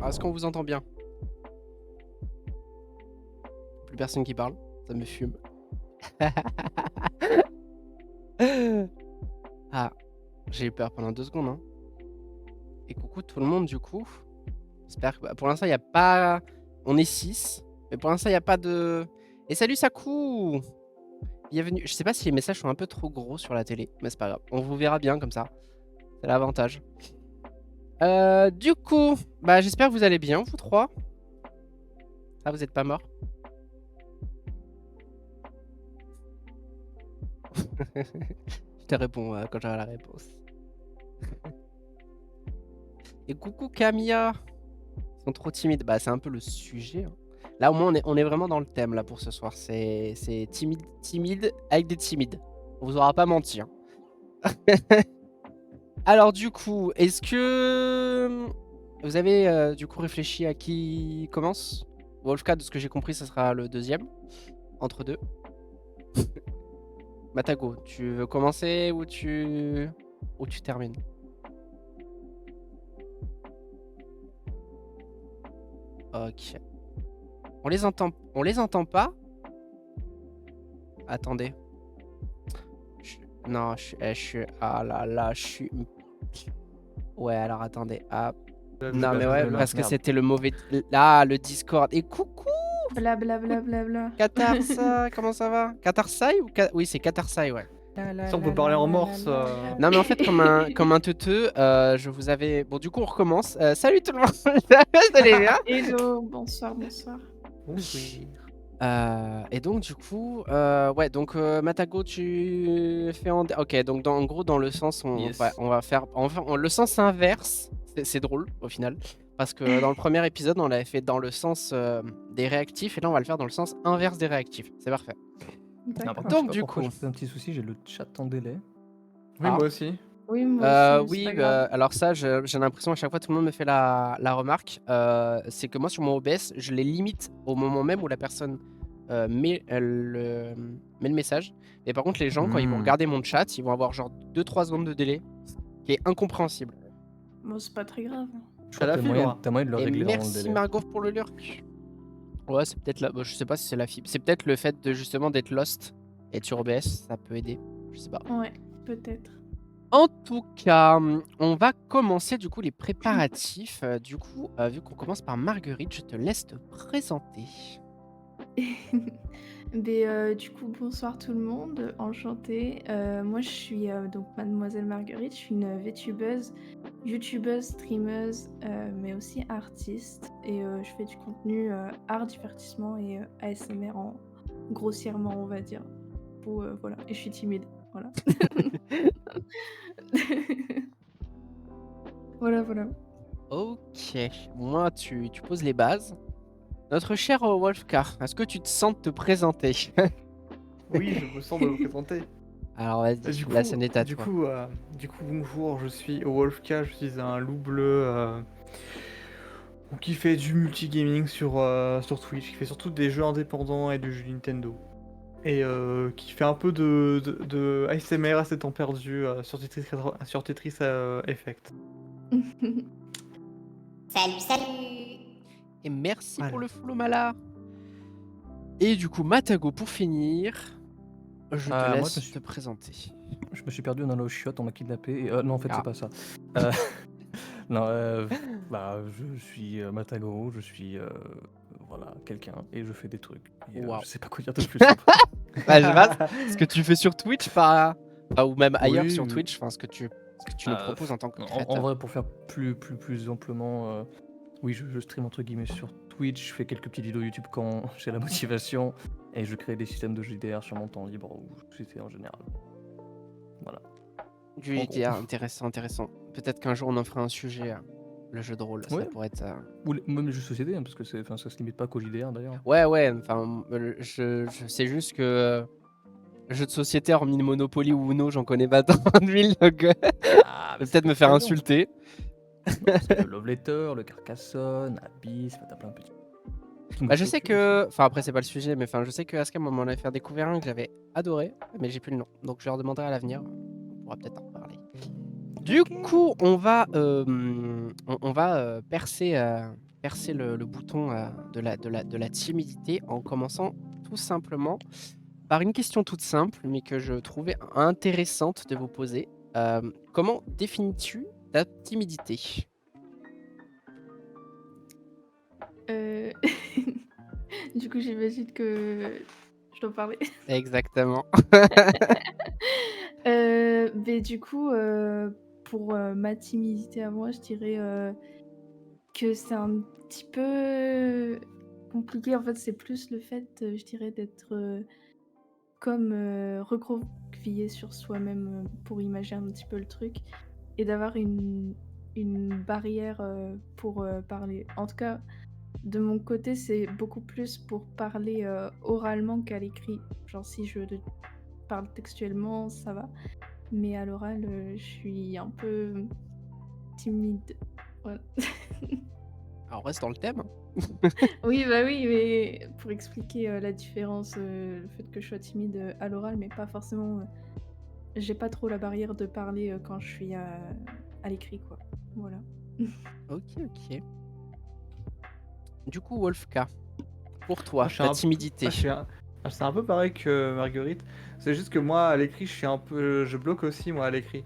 est-ce qu'on vous entend bien? Plus personne qui parle, ça me fume. Ah, j'ai eu peur pendant 2 secondes, hein. Et coucou tout le monde du coup. J'espère que pour l'instant il y a pas on est 6, mais pour l'instant il y a pas de et salut Sakou! Bienvenue. Je sais pas si les messages sont un peu trop gros sur la télé, mais c'est pas grave. On vous verra bien comme ça. C'est l'avantage. Du coup, bah j'espère que vous allez bien vous 3. Ah, vous êtes pas morts? Je te réponds quand j'aurai la réponse. Et coucou Camilla! Ils sont trop timides. Bah c'est un peu le sujet, hein. Là au moins on est vraiment dans le thème là pour ce soir. C'est timide avec des timides. On vous aura pas menti, hein. Alors du coup, est-ce que vous avez du coup réfléchi à qui commence? Wolfka, de ce que j'ai compris, ça sera le deuxième, entre deux. Matago, tu veux commencer ou tu termines? Ok. On les entend pas? Attendez. Non, je suis... Ah là là, je suis... Ouais, alors attendez. Ah. Non, mais ouais, parce que c'était le mauvais... Là, le Discord. Et coucou! Blablabla. Katarsa, comment ça va? Katarsai ou... Oui, c'est Katarsai, ouais. Si on peut parler en morse. Non, mais en fait, comme un teuteux, je vous avais... Bon, du coup, on recommence. Salut tout le monde! Vous allez bien? Hello, bonsoir, bonsoir. Oui. Et donc, du coup... ouais, donc, Matago, tu fais en... Ok, donc, en gros, dans le sens... Yes. on va faire... Enfin, le sens inverse, c'est drôle, au final. Parce que dans le premier épisode, on l'avait fait dans le sens des réactifs. Et là, on va le faire dans le sens inverse des réactifs. C'est parfait. D'accord. Par contre, Donc, je sais pas du pourquoi coup... j'ai fait un petit souci, j'ai le chat en délai. Ah. Oui, moi aussi. Oui, moi aussi, mais c'est Oui, pas grave. alors ça, j'ai l'impression à chaque fois tout le monde me fait la remarque. C'est que moi sur mon OBS, je les limite au moment même où la personne met le message. Et par contre, les gens, quand ils vont regarder mon chat, ils vont avoir genre 2-3 secondes de délai, qui est incompréhensible. Bon, c'est pas très grave. Je crois que t'as moyen de le Et régler dans le merci délai. Margot pour le lurk. Ouais, c'est peut-être là. Je sais pas si c'est la fibre. C'est peut-être le fait de justement d'être lost et sur OBS, ça peut aider. Je sais pas. Ouais, peut-être. En tout cas, on va commencer du coup les préparatifs. Du coup, vu qu'on commence par Marguerite, je te laisse te présenter. Du coup, bonsoir tout le monde, enchantée. Moi, je suis donc Mademoiselle Marguerite, je suis une VTubeuse, YouTubeuse, streameuse, mais aussi artiste. Et je fais du contenu art, divertissement et ASMR grossièrement, on va dire. Voilà, et je suis timide, voilà. Voilà. Ok, moi tu poses les bases. Notre cher Wolfcar, est-ce que tu te sens de te présenter? Oui, je me sens de me présenter. Alors vas-y, la scène est à toi. Du coup, bonjour, je suis Wolfka, je suis un loup bleu qui fait du multigaming sur Twitch, qui fait surtout des jeux indépendants et du jeu Nintendo. Et qui fait un peu de ASMR à ses temps perdus sur Tetris Effect. Salut. Et merci Voilà. pour le follow Mala. Et du coup, Matago pour finir, je te Moi, laisse te présenter. Je me suis perdu dans le chiotte, on m'a kidnappé. Et, non, en fait, Ah. c'est pas ça. Non, je suis Matago, je suis voilà, quelqu'un, et je fais des trucs. Et, Wow. je sais pas quoi dire de plus. Bah, je sais pas, ce que tu fais sur Twitch, ou même ailleurs Oui, sur oui. Twitch, ce que tu nous proposes en tant que créateur. En vrai, pour faire plus amplement, oui, je stream entre guillemets sur Twitch, je fais quelques petites vidéos YouTube quand j'ai la motivation, et je crée des systèmes de JDR sur mon temps libre, ou JDR en général. Voilà. Du En JDR, intéressant. Peut-être qu'un jour on en fera un sujet, le jeu de rôle, Ouais. ça pourrait être... Ou même les jeux de société, hein, parce que ça se limite pas qu'au JDR d'ailleurs. Ouais, enfin, je sais juste que jeux de société, hormis Monopoly ou Uno, j'en connais pas tant de mille, donc Ah, peut-être me faire insulter. Le Love Letter, le Carcassonne, Abyss, t'as plein de petits. Bah, je sais que... Enfin, après, c'est pas le sujet, mais enfin, je sais que Aska m'en avait fait découvrir un que j'avais adoré, mais j'ai plus le nom. Donc, je leur demanderai à l'avenir. On pourra peut-être en reparler. Du coup, on va percer percer le bouton de la timidité en commençant tout simplement par une question toute simple, mais que je trouvais intéressante de vous poser. Comment définis-tu ta timidité? Euh, Du coup, j'imagine que je dois parler. Exactement. Mais du coup, pour ma timidité à moi, je dirais que c'est un petit peu compliqué. En fait, c'est plus le fait, je dirais, d'être comme recroquevillé sur soi-même pour imaginer un petit peu le truc et d'avoir une barrière pour parler. En tout cas, de mon côté, c'est beaucoup plus pour parler oralement qu'à l'écrit. Genre, si je parle textuellement, ça va. Mais à l'oral, je suis un peu timide. Voilà. Alors, on reste dans le thème. Oui, bah oui, mais pour expliquer la différence, le fait que je sois timide à l'oral, mais pas forcément. J'ai pas trop la barrière de parler quand je suis à l'écrit, quoi. Voilà. Ok, ok. Du coup, Wolfka, pour Ah, toi, je suis ta un peu... timidité. c'est un peu pareil que Marguerite. C'est juste que moi, à l'écrit, je suis un peu... Je bloque aussi, moi, à l'écrit.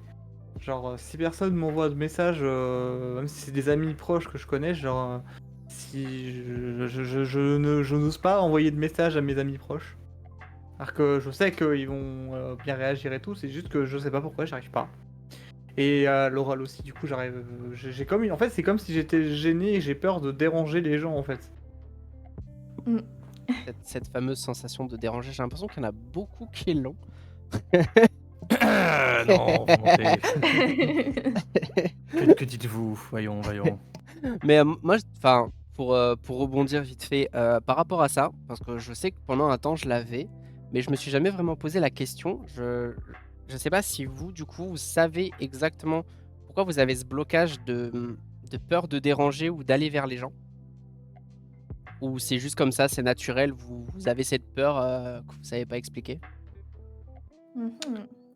Genre, si personne m'envoie de message, même si c'est des amis proches que je connais, genre... si je n'ose pas envoyer de message à mes amis proches. Alors que je sais qu'ils vont bien réagir et tout, c'est juste que je sais pas pourquoi, j'arrive pas. Et à l'oral aussi, du coup, j'arrive... J'ai comme... En fait, c'est comme si j'étais gêné et j'ai peur de déranger les gens, en fait. Mm. Cette fameuse sensation de déranger, j'ai l'impression qu'il y en a beaucoup qui l'ont. Non, vous mentez. Que dites-vous? Voyons, voyons. Mais moi, enfin, pour rebondir vite fait par rapport à ça, parce que je sais que pendant un temps je l'avais, mais je me suis jamais vraiment posé la question. Je sais pas si vous, du coup, vous savez exactement pourquoi vous avez ce blocage de peur de déranger ou d'aller vers les gens. Ou c'est juste comme ça, c'est naturel, vous avez cette peur que vous savez pas expliquer. Mhm.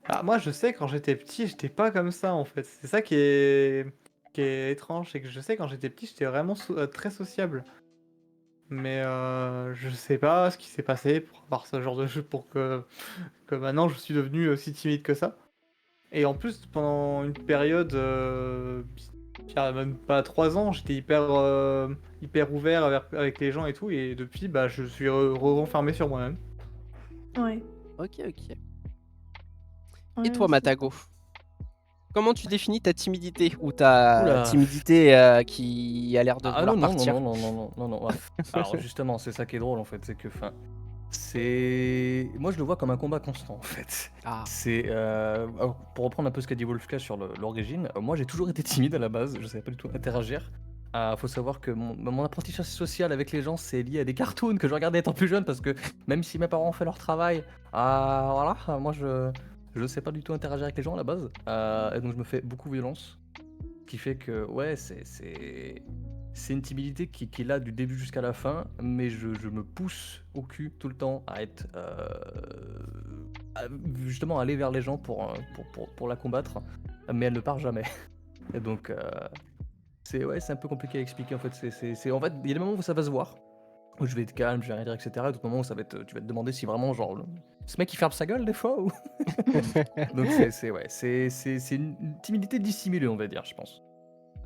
Ah, moi, je sais, quand j'étais petit, j'étais pas comme ça, en fait. C'est ça qui est étrange, c'est que je sais, quand j'étais petit, j'étais vraiment très sociable. Mais je sais pas ce qui s'est passé pour avoir ce genre de jeu pour que maintenant je suis devenu aussi timide que ça. Et en plus, pendant une période, il y a même pas 3 ans, j'étais hyper ouvert avec les gens et tout, et depuis, bah, je suis renfermé sur moi-même. Ouais. Ok, ok. Et Ouais, toi, c'est Matago, comment tu définis ta timidité ou ta Oula. timidité qui a l'air de Ah vouloir non, non, non, partir? non, non, non, non, non, non. Ouais. Alors justement, c'est ça qui est drôle en fait, c'est que, enfin, c'est... Moi je le vois comme un combat constant en fait. Ah, C'est... alors, pour reprendre un peu ce qu'a dit Wolfka sur l'origine, moi j'ai toujours été timide à la base, je savais pas du tout interagir. Faut savoir que mon apprentissage social avec les gens c'est lié à des cartoons que je regardais étant plus jeune parce que même si mes parents ont fait leur travail, voilà, moi je sais pas du tout interagir avec les gens à la base. Et donc je me fais beaucoup violence. Ce qui fait que, ouais, c'est une timidité qui est là du début jusqu'à la fin, mais je me pousse au cul tout le temps à être. Justement, aller vers les gens pour la combattre, mais elle ne part jamais. Et donc, c'est ouais, c'est un peu compliqué à expliquer en fait. En fait, il y a des moments où ça va se voir, où je vais être calme, je vais rien dire, etc. Et d'autres moments où tu vas te demander si vraiment, genre, ce mec il ferme sa gueule des fois ou. Donc, c'est une timidité dissimulée, on va dire, je pense.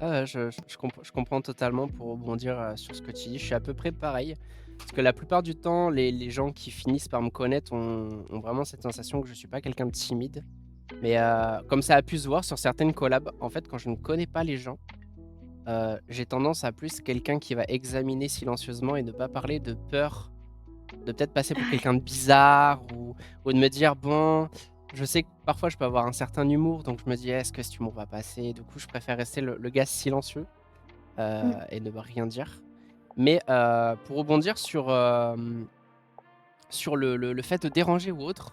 ah, je comprends totalement pour rebondir sur ce que tu dis. Je suis à peu près pareil. Parce que la plupart du temps, les gens qui finissent par me connaître ont vraiment cette sensation que je suis pas quelqu'un de timide. Mais comme ça a pu se voir sur certaines collabs, en fait, quand je ne connais pas les gens, j'ai tendance à plus quelqu'un qui va examiner silencieusement et ne pas parler de peur de peut-être passer pour quelqu'un de bizarre ou de me dire bon, je sais que parfois je peux avoir un certain humour, donc je me dis est-ce que cet humour va passer? Du coup, je préfère rester le gars silencieux et ne rien dire. Mais pour rebondir sur le fait de déranger ou autre,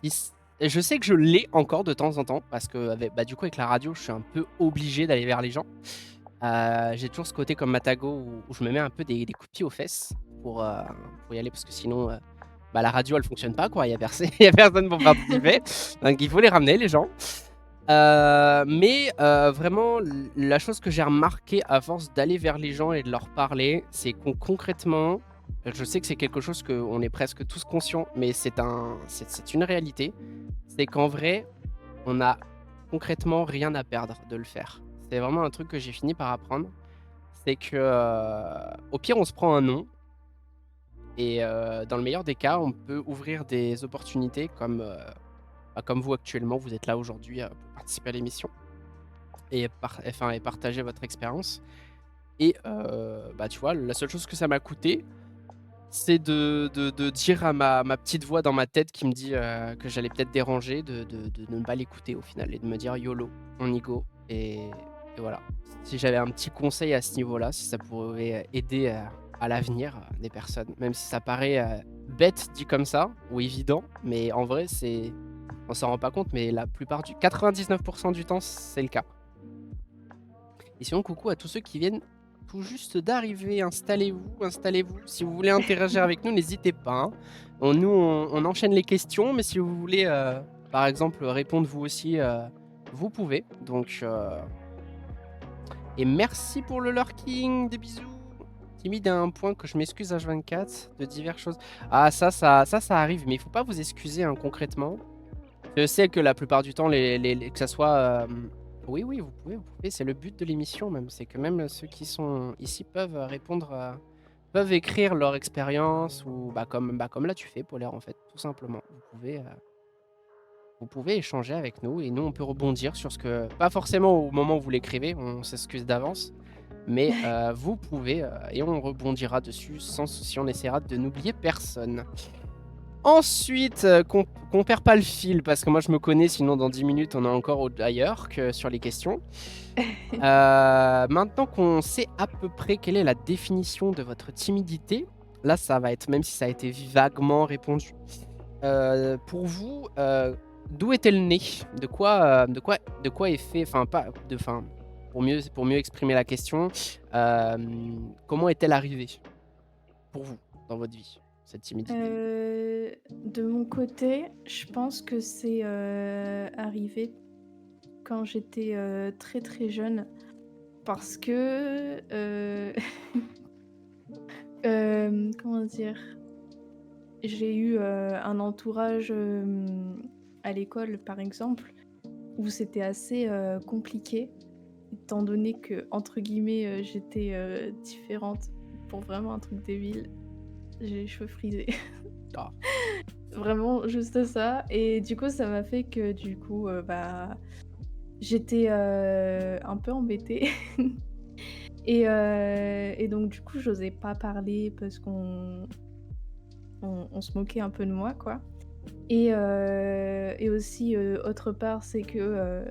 je sais que je l'ai encore de temps en temps parce que bah, du coup avec la radio, je suis un peu obligé d'aller vers les gens. J'ai toujours ce côté comme Matago où je me mets un peu des coups de pied aux fesses pour y aller parce que sinon bah, la radio elle fonctionne pas quoi, il y a personne pour participer. Donc il faut les ramener les gens. Mais vraiment, la chose que j'ai remarqué à force d'aller vers les gens et de leur parler, c'est qu'on concrètement, je sais que c'est quelque chose qu'on est presque tous conscients, mais c'est une réalité. C'est qu'en vrai, on a concrètement rien à perdre de le faire. C'est vraiment un truc que j'ai fini par apprendre. C'est que, au pire, on se prend un nom. Et dans le meilleur des cas, on peut ouvrir des opportunités comme vous actuellement, vous êtes là aujourd'hui pour participer à l'émission et partager votre expérience. Et tu vois, la seule chose que ça m'a coûté, c'est de dire à ma petite voix dans ma tête qui me dit que j'allais peut-être déranger, de ne pas l'écouter au final et de me dire YOLO, on y go. Et voilà. Si j'avais un petit conseil à ce niveau-là, si ça pourrait aider à l'avenir des personnes, même si ça paraît bête dit comme ça ou évident, mais en vrai, on s'en rend pas compte, mais la plupart 99% du temps, c'est le cas. Et sinon, coucou à tous ceux qui viennent tout juste d'arriver. Installez-vous. Si vous voulez interagir avec nous, n'hésitez pas. Hein. On enchaîne les questions, mais si vous voulez, par exemple, répondre vous aussi, vous pouvez. Donc, et merci pour le lurking. Des bisous. Timide à un point que je m'excuse H24 de diverses choses. Ah, ça arrive, mais il faut pas vous excuser hein, concrètement. Je sais que la plupart du temps, que ça soit... Oui, vous pouvez. C'est le but de l'émission même. C'est que même ceux qui sont ici peuvent répondre, peuvent écrire leur expérience ou comme là tu fais, Polaire, en fait, tout simplement. Vous pouvez échanger avec nous et nous, on peut rebondir sur ce que... Pas forcément au moment où vous l'écrivez, on s'excuse d'avance. Mais vous pouvez et on rebondira dessus sans souci. On essaiera de n'oublier personne. Ensuite, qu'on perd pas le fil, parce que moi je me connais, sinon dans 10 minutes on est encore ailleurs que sur les questions. Maintenant qu'on sait à peu près quelle est la définition de votre timidité, là ça va être, même si ça a été vaguement répondu, pour vous, d'où est-elle née? De quoi est fait, pour mieux exprimer la question, comment est-elle arrivée pour vous dans votre vie? Cette timidité. De mon côté, je pense que c'est arrivé quand j'étais très très jeune parce que comment dire, j'ai eu un entourage à l'école par exemple où c'était assez compliqué étant donné que entre guillemets j'étais différente pour vraiment un truc débile. J'ai les cheveux frisés. Ah. Vraiment juste ça et du coup ça m'a fait que du coup j'étais un peu embêtée et donc du coup j'osais pas parler parce qu'on se moquait un peu de moi quoi et aussi autre part c'est que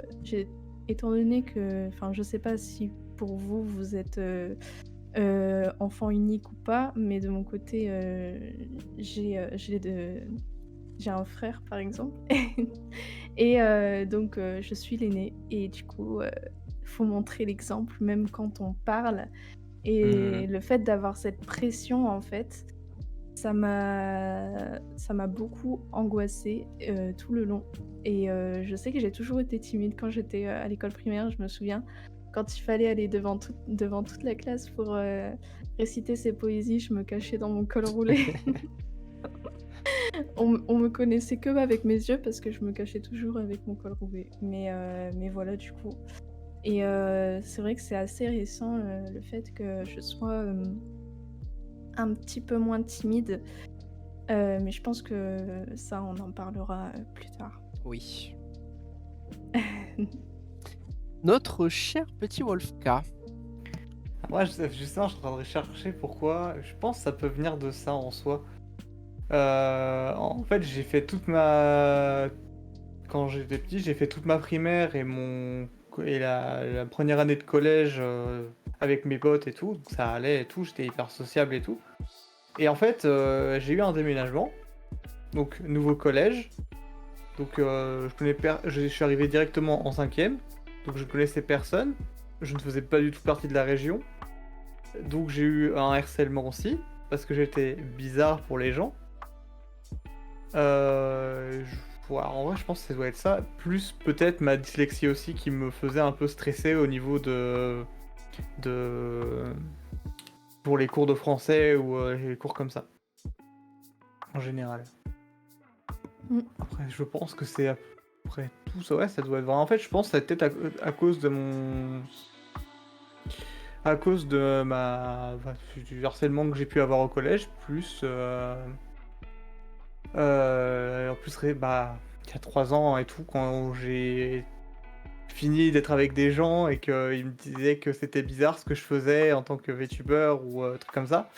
étant donné que je sais pas si pour vous êtes enfant unique ou pas, mais de mon côté, j'ai un frère par exemple et donc je suis l'aînée et du coup, faut montrer l'exemple même quand on parle et le fait d'avoir cette pression en fait, ça m'a beaucoup angoissée, tout le long et je sais que j'ai toujours été timide quand j'étais, à l'école primaire, je me souviens. Quand il fallait aller devant toute la classe pour réciter ses poésies, je me cachais dans mon col roulé. On me connaissait que avec mes yeux parce que je me cachais toujours avec mon col roulé. Mais voilà du coup. Et c'est vrai que c'est assez récent le fait que je sois un petit peu moins timide. Mais je pense que ça, on en parlera plus tard. Oui. Notre cher petit Wolfka. Moi, justement, je suis en train de rechercher pourquoi. Je pense que ça peut venir de ça en soi. En fait, j'ai fait toute ma... Quand j'étais petit, j'ai fait toute ma primaire et la première année de collège avec mes potes et tout. Donc ça allait et tout, j'étais hyper sociable et tout. Et en fait, j'ai eu un déménagement. Donc, nouveau collège. Donc, je suis arrivé directement en 5ème. Donc, je connaissais personne. Je ne faisais pas du tout partie de la région. Donc, j'ai eu un harcèlement aussi. Parce que j'étais bizarre pour les gens. Ouais, en vrai, je pense que ça doit être ça. Plus peut-être ma dyslexie aussi qui me faisait un peu stresser au niveau de... pour les cours de français ou les cours comme ça, en général. Mm. Après, je pense que c'est après tout ça. Ouais, ça doit être vrai. En fait, je pense que c'est peut-être à cause de mon... À cause de du harcèlement que j'ai pu avoir au collège, plus... en plus, il y a 3 ans et tout, quand j'ai fini d'être avec des gens et qu'ils me disaient que c'était bizarre ce que je faisais en tant que VTuber ou truc comme ça,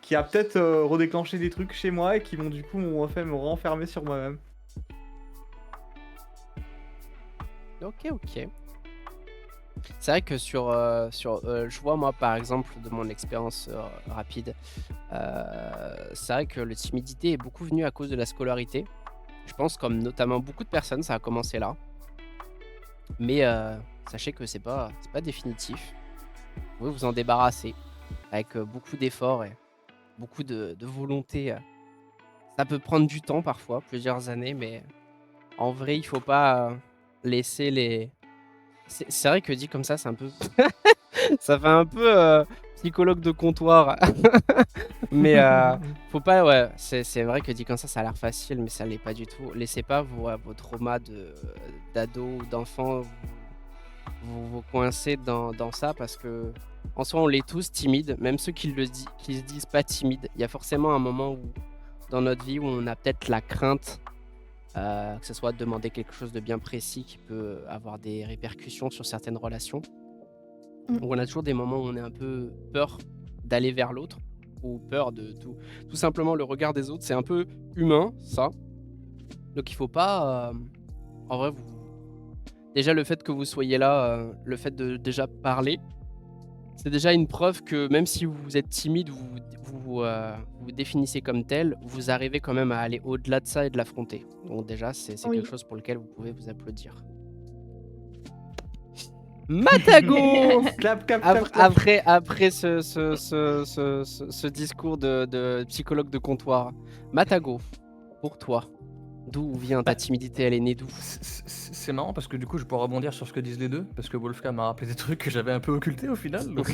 qui a peut-être redéclenché des trucs chez moi et qui m'ont du coup m'ont fait me renfermer sur moi-même. Ok. C'est vrai que je vois moi par exemple de mon expérience rapide, c'est vrai que la timidité est beaucoup venue à cause de la scolarité. Je pense comme notamment beaucoup de personnes, ça a commencé là. Mais sachez que c'est pas définitif. Vous pouvez vous en débarrasser avec beaucoup d'efforts et beaucoup de volonté. Ça peut prendre du temps parfois, plusieurs années, mais en vrai, il faut pas laisser les. C'est vrai que dit comme ça, c'est un peu. Ça fait un peu psychologue de comptoir. Mais faut pas. Ouais, c'est vrai que dit comme ça a l'air facile, mais ça l'est pas du tout. Laissez pas vos traumas d'ado ou d'enfant vous coincer dans ça parce que en soi, on l'est tous timides, même ceux qui se disent pas timides. Il y a forcément un moment où, dans notre vie où on a peut-être la crainte, que ce soit de demander quelque chose de bien précis qui peut avoir des répercussions sur certaines relations. Mm. Donc on a toujours des moments où on est un peu peur d'aller vers l'autre ou peur de tout simplement le regard des autres. C'est un peu humain, ça. Donc il faut pas... en vrai, déjà le fait que vous soyez là, le fait de déjà parler, c'est déjà une preuve que même si vous êtes timide, vous définissez comme tel, vous arrivez quand même à aller au-delà de ça et de l'affronter. Donc déjà, c'est quelque Oui. chose pour lequel vous pouvez vous applaudir. Matago Clap, clap, Après, clap, clap. après ce discours de psychologue de comptoir, Matago, pour toi, d'où vient ta Bah, timidité? Elle est née d'où? C'est marrant parce que du coup, je peux rebondir sur ce que disent les deux, parce que Wolfka m'a rappelé des trucs que j'avais un peu occultés au final, donc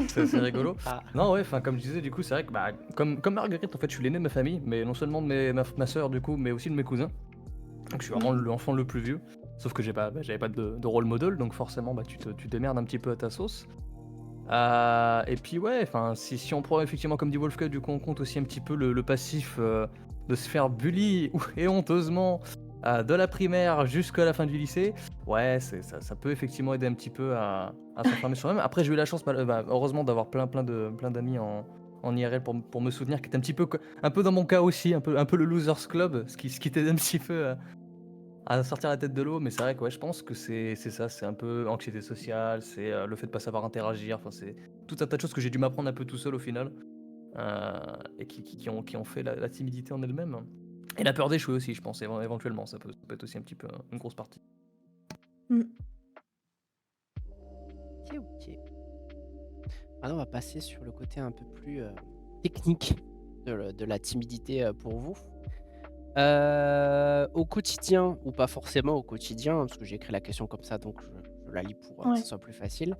c'est assez rigolo. Ah. Non, ouais, enfin, comme je disais, du coup, c'est vrai que, bah, comme Marguerite, en fait, je suis l'aîné de ma famille, mais non seulement de ma soeur, du coup, mais aussi de mes cousins. Donc, je suis vraiment l'enfant le plus vieux. Sauf que j'avais pas de rôle model, donc forcément, bah, tu te démerdes un petit peu à ta sauce. Et puis, ouais, enfin, si on prend effectivement, comme dit Wolfka, du coup, on compte aussi un petit peu le passif de se faire bully et honteusement de la primaire jusqu'à la fin du lycée, ouais, ça peut effectivement aider un petit peu à s'enfermer sur soi-même. Après, j'ai eu la chance, heureusement, d'avoir plein d'amis en IRL pour me soutenir, qui était un peu dans mon cas aussi, un peu le Losers Club, ce qui t'aide un petit peu à sortir la tête de l'eau. Mais c'est vrai que ouais, je pense que c'est ça, c'est un peu anxiété sociale, c'est le fait de pas savoir interagir, enfin, c'est tout un tas de choses que j'ai dû m'apprendre un peu tout seul au final, et qui ont fait la timidité en elle-même. Et la peur d'échouer aussi, je pense, éventuellement, ça peut être aussi un petit peu une grosse partie. Mm. Ok. Maintenant, on va passer sur le côté un peu plus technique de la timidité pour vous. Au quotidien, ou pas forcément au quotidien, parce que j'ai écrit la question comme ça, donc je la lis pour que Ouais. ce soit plus facile.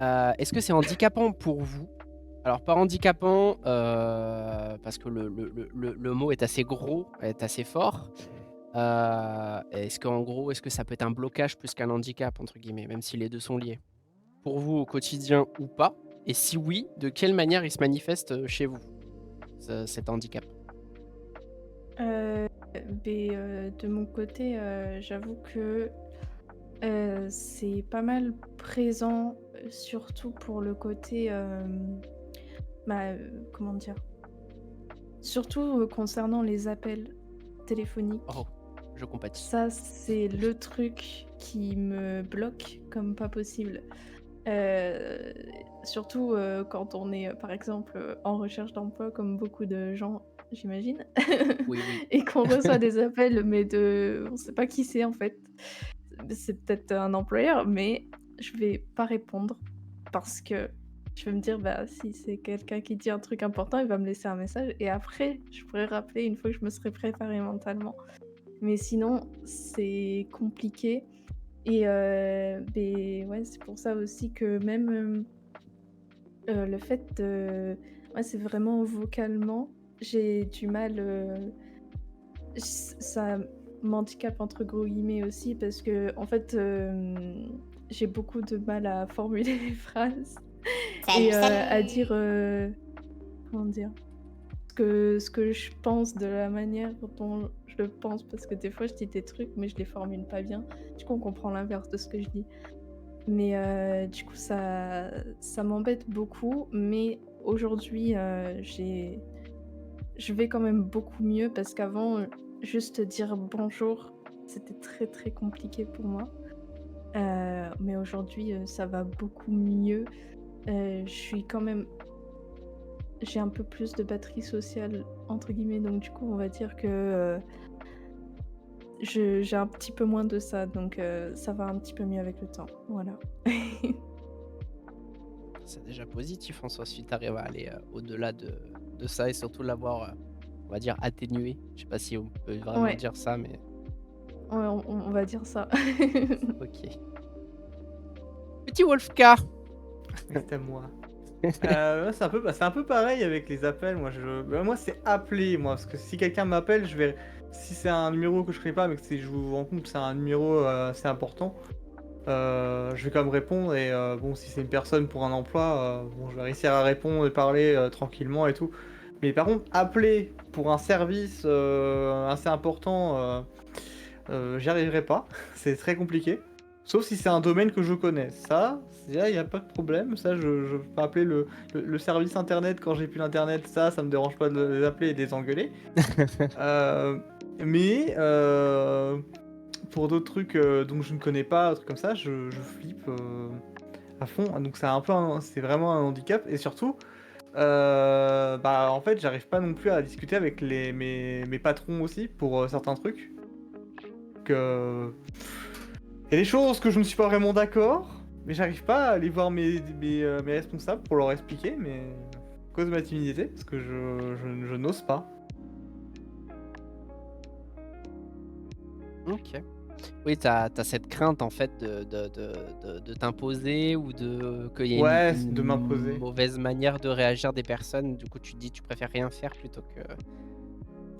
Est-ce que c'est handicapant pour vous? Alors, pas handicapant, parce que le mot est assez gros, est assez fort. Est-ce que ça peut être un blocage plus qu'un handicap, entre guillemets, même si les deux sont liés? Pour vous au quotidien ou pas? Et si oui, de quelle manière il se manifeste chez vous, cet handicap? De mon côté, j'avoue que c'est pas mal présent, surtout pour le côté, comment dire? Surtout, concernant les appels téléphoniques. Oh, je compatis. Ça, c'est le truc qui me bloque comme pas possible. Heu, Surtout, quand on est, par exemple, en recherche d'emploi comme beaucoup de gens, j'imagine, Oui. et qu'on reçoit des appels, mais on sait pas qui c'est en fait. C'est peut-être un employeur, mais je vais pas répondre parce que je vais me dire: «Bah, si c'est quelqu'un qui dit un truc important, il va me laisser un message et après je pourrai rappeler une fois que je me serai préparée mentalement». Mais sinon, c'est compliqué et ouais, c'est pour ça aussi que même, le fait de ouais, c'est vraiment vocalement, j'ai du mal, ça «m'handicape» entre gros guillemets aussi parce qu'en fait, j'ai beaucoup de mal à formuler les phrases et Salut, à dire, salut. comment dire? Ce que je pense de la manière dont je le pense parce que des fois je dis des trucs mais je les formule pas bien. Du coup, on comprend l'inverse de ce que je dis. Mais du coup ça m'embête beaucoup, mais aujourd'hui, je vais quand même beaucoup mieux parce qu'avant, juste dire «bonjour», c'était très, très compliqué pour moi. Mais aujourd'hui, ça va beaucoup mieux. Je suis quand même j'ai un peu plus de «batterie sociale» entre guillemets, donc du coup, on va dire que, j'ai un petit peu moins de ça, donc ça va un petit peu mieux avec le temps, voilà. C'est déjà positif en soi si tu arrives à aller au-delà de ça et surtout l'avoir, on va dire, atténué. Je sais pas si on peut vraiment Ouais, dire ça, mais ouais, on va dire ça. ok. Petit Wolfka. C'est à moi. Ouais, c'est un peu pareil avec les appels. Moi, c'est appeler, moi. Parce que si quelqu'un m'appelle, je vais. Si c'est un numéro que je connais pas, mais que je vous rends compte que c'est un numéro assez important, je vais quand même répondre. Et bon, si c'est une personne pour un emploi, bon, je vais réussir à répondre et parler tranquillement et tout. Mais par contre, appeler pour un service assez important, j'y arriverai pas. C'est très compliqué. Sauf si c'est un domaine que je connais. Ça, il n'y a pas de problème. Ça, je peux appeler le service internet quand j'ai plus l'internet. Ça me dérange pas de les appeler et de les engueuler. Euh, mais pour d'autres trucs dont je ne connais pas, un truc comme ça, je flippe à fond. Donc c'est vraiment un handicap. Et surtout, bah en fait, j'arrive pas non plus à discuter avec mes patrons aussi pour certains trucs. Que il y a des choses que je ne suis pas vraiment d'accord, mais j'arrive pas à aller voir mes responsables pour leur expliquer, mais à cause de ma timidité, parce que je n'ose pas. Ok. Oui, t'as cette crainte en fait de t'imposer ou qu'il y ait Ouais, de une m'imposer. mauvaise manière de réagir des personnes. Du coup, tu te dis tu préfères rien faire plutôt que.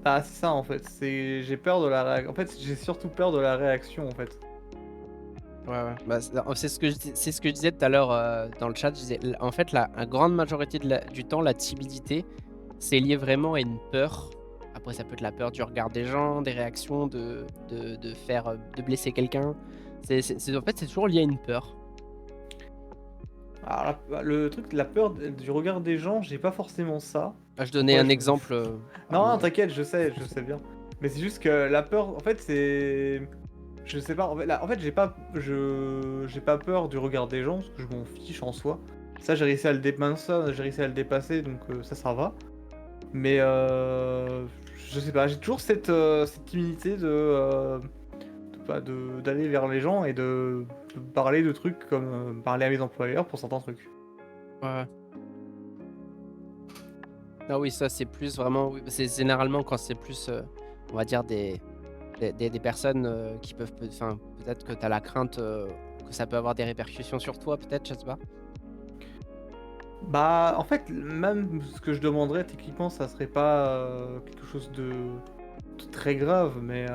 Ah, c'est ça en fait. J'ai peur de la réaction. En fait, j'ai surtout peur de la réaction en fait. Ouais, ouais. Bah, c'est c'est ce que je disais tout à l'heure dans le chat. Je disais, en fait, la grande majorité du temps, la timidité, c'est lié vraiment à une peur. Après, ça peut être la peur du regard des gens, des réactions, de faire, de blesser quelqu'un. En fait, c'est toujours lié à une peur. Alors, le truc, la peur du regard des gens, j'ai pas forcément ça. Ah, je donnais Pourquoi un exemple parmi. Non, t'inquiète, je sais bien. Mais c'est juste que la peur, en fait, c'est. Je sais pas, en fait j'ai pas peur du regard des gens, parce que je m'en fiche en soi. Ça, j'ai réussi à le dépasser, donc ça va. Mais je sais pas, j'ai toujours cette timidité d'aller vers les gens et de parler de trucs comme parler à mes employeurs pour certains trucs. Ouais. Ah oui, ça c'est plus vraiment. Oui, c'est généralement quand c'est plus, on va dire, des personnes qui peuvent. Enfin, peut-être que tu as la crainte que ça peut avoir des répercussions sur toi, peut-être, je sais pas. Bah, en fait, même ce que je demanderais, techniquement, ça serait pas quelque chose de très grave, mais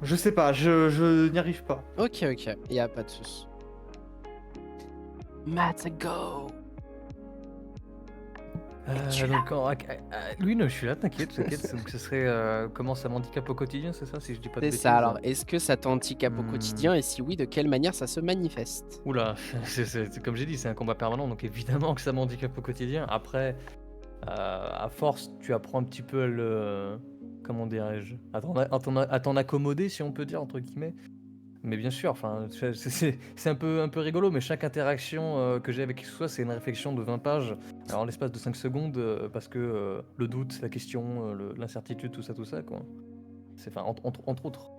je sais pas, je n'y arrive pas. Ok, ok, y a pas de souci. Matt, go! Es-tu là? Donc, oui, non, je suis là, t'inquiète. Donc, ce serait comment ça m'handicape au quotidien, c'est ça, si je dis pas de C'est bêtises? ça, alors est-ce que ça t'handicape au Hmm. quotidien et si oui, de quelle manière ça se manifeste? Oula, comme j'ai dit, c'est un combat permanent, donc évidemment que ça m'handicape au quotidien. Après, à force, tu apprends un petit peu à le. Comment dirais-je? À t'en accommoder, si on peut dire, entre guillemets. Mais bien sûr, enfin, c'est un peu rigolo, mais chaque interaction que j'ai avec qui que ce soit, c'est une réflexion de 20 pages, alors en l'espace de 5 secondes, parce que le doute, la question, l'incertitude, tout ça, quoi. C'est, enfin, entre autres.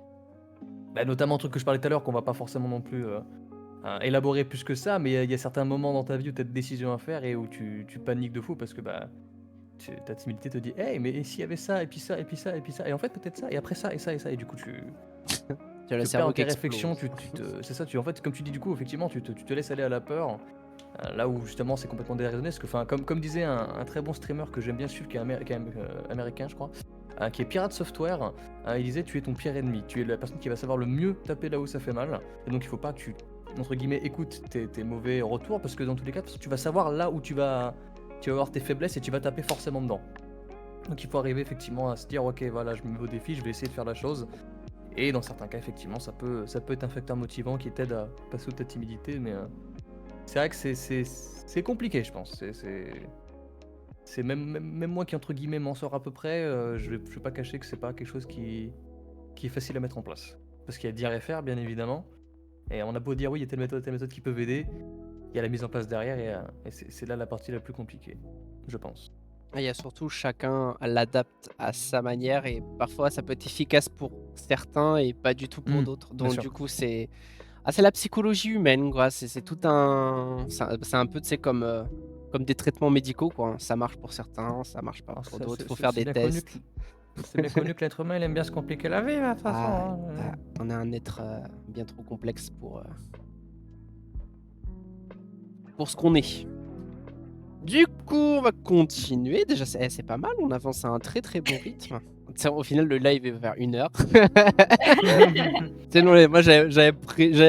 Bah, notamment un truc que je parlais tout à l'heure, qu'on va pas forcément non plus élaborer plus que ça, mais il y a certains moments dans ta vie où tu as des décisions à faire et où tu paniques de fou parce que bah, ta timidité te dit hey, mais s'il y avait ça, et puis ça, et puis ça, et puis ça, et en fait, peut-être ça, et après ça, et ça, et ça, et du coup, Tu as le tu perds cerveau qui tes réflexions, explose. c'est ça, en fait, comme tu dis, du coup, effectivement, tu te laisses aller à la peur, là où justement c'est complètement déraisonné, parce que, enfin, comme disait un très bon streamer que j'aime bien suivre, qui est américain, je crois, qui est Pirate Software, il disait tu es ton pire ennemi, tu es la personne qui va savoir le mieux taper là où ça fait mal, et donc il faut pas que tu, entre guillemets, écoutes tes mauvais retours, parce que dans tous les cas, tu vas savoir là où tu vas avoir tes faiblesses et tu vas taper forcément dedans. Donc il faut arriver effectivement à se dire ok, voilà, je me mets au défi, je vais essayer de faire la chose. Et dans certains cas, effectivement, ça peut être un facteur motivant qui t'aide à passer outre ta timidité, mais c'est vrai que c'est compliqué, je pense. C'est même moi qui, entre guillemets, m'en sors à peu près, je vais pas cacher que c'est pas quelque chose qui est facile à mettre en place. Parce qu'il y a dire et faire, bien évidemment. Et on a beau dire oui, il y a telle méthode qui peuvent aider, il y a la mise en place derrière, et c'est là la partie la plus compliquée, je pense. Il y a surtout chacun l'adapte à sa manière et parfois ça peut être efficace pour certains et pas du tout pour d'autres. bien Donc sûr. du coup c'est c'est la psychologie humaine quoi. C'est tout un c'est un peu tu sais comme des traitements médicaux quoi. Ça marche pour certains, ça marche pas Alors, pour ça, d'autres. c'est Faut faire c'est des bien connu tests. c'est bien connu que l'être humain, il aime bien se compliquer la vie, hein, de toute façon. Ah, Hein. on est un être bien trop complexe pour ce qu'on est. Du coup, on va continuer. Déjà, c'est pas mal. On avance à un très très bon rythme. Tiens, au final, le live va faire 1 heure. Sinon, moi, j'avais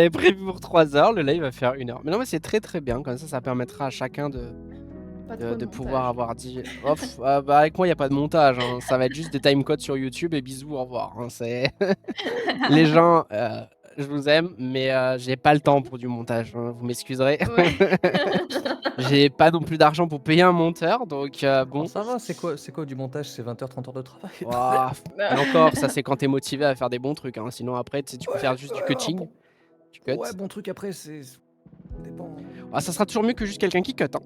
prévu pour 3 heures. Le live va faire 1 heure. Mais non, mais c'est très très bien. Comme ça permettra à chacun Pas trop de pouvoir montage. avoir dit. Oh, bah, avec moi, il n'y a pas de montage. Hein. Ça va être juste des timecodes sur YouTube et bisous, au revoir. Hein. Les gens, je vous aime, mais j'ai pas le temps pour du montage. Hein. Vous m'excuserez. Ouais. J'ai pas non plus d'argent pour payer un monteur, donc bon. Ça va, c'est quoi du montage? C'est 20 heures, 30 heures de travail. Ouah, et encore, ça c'est quand t'es motivé à faire des bons trucs. Hein. Sinon après, tu peux faire juste du alors, cutting. Tu cuts. ouais, bon truc après, ça dépend. Ah, ça sera toujours mieux que juste quelqu'un qui cut. Hein.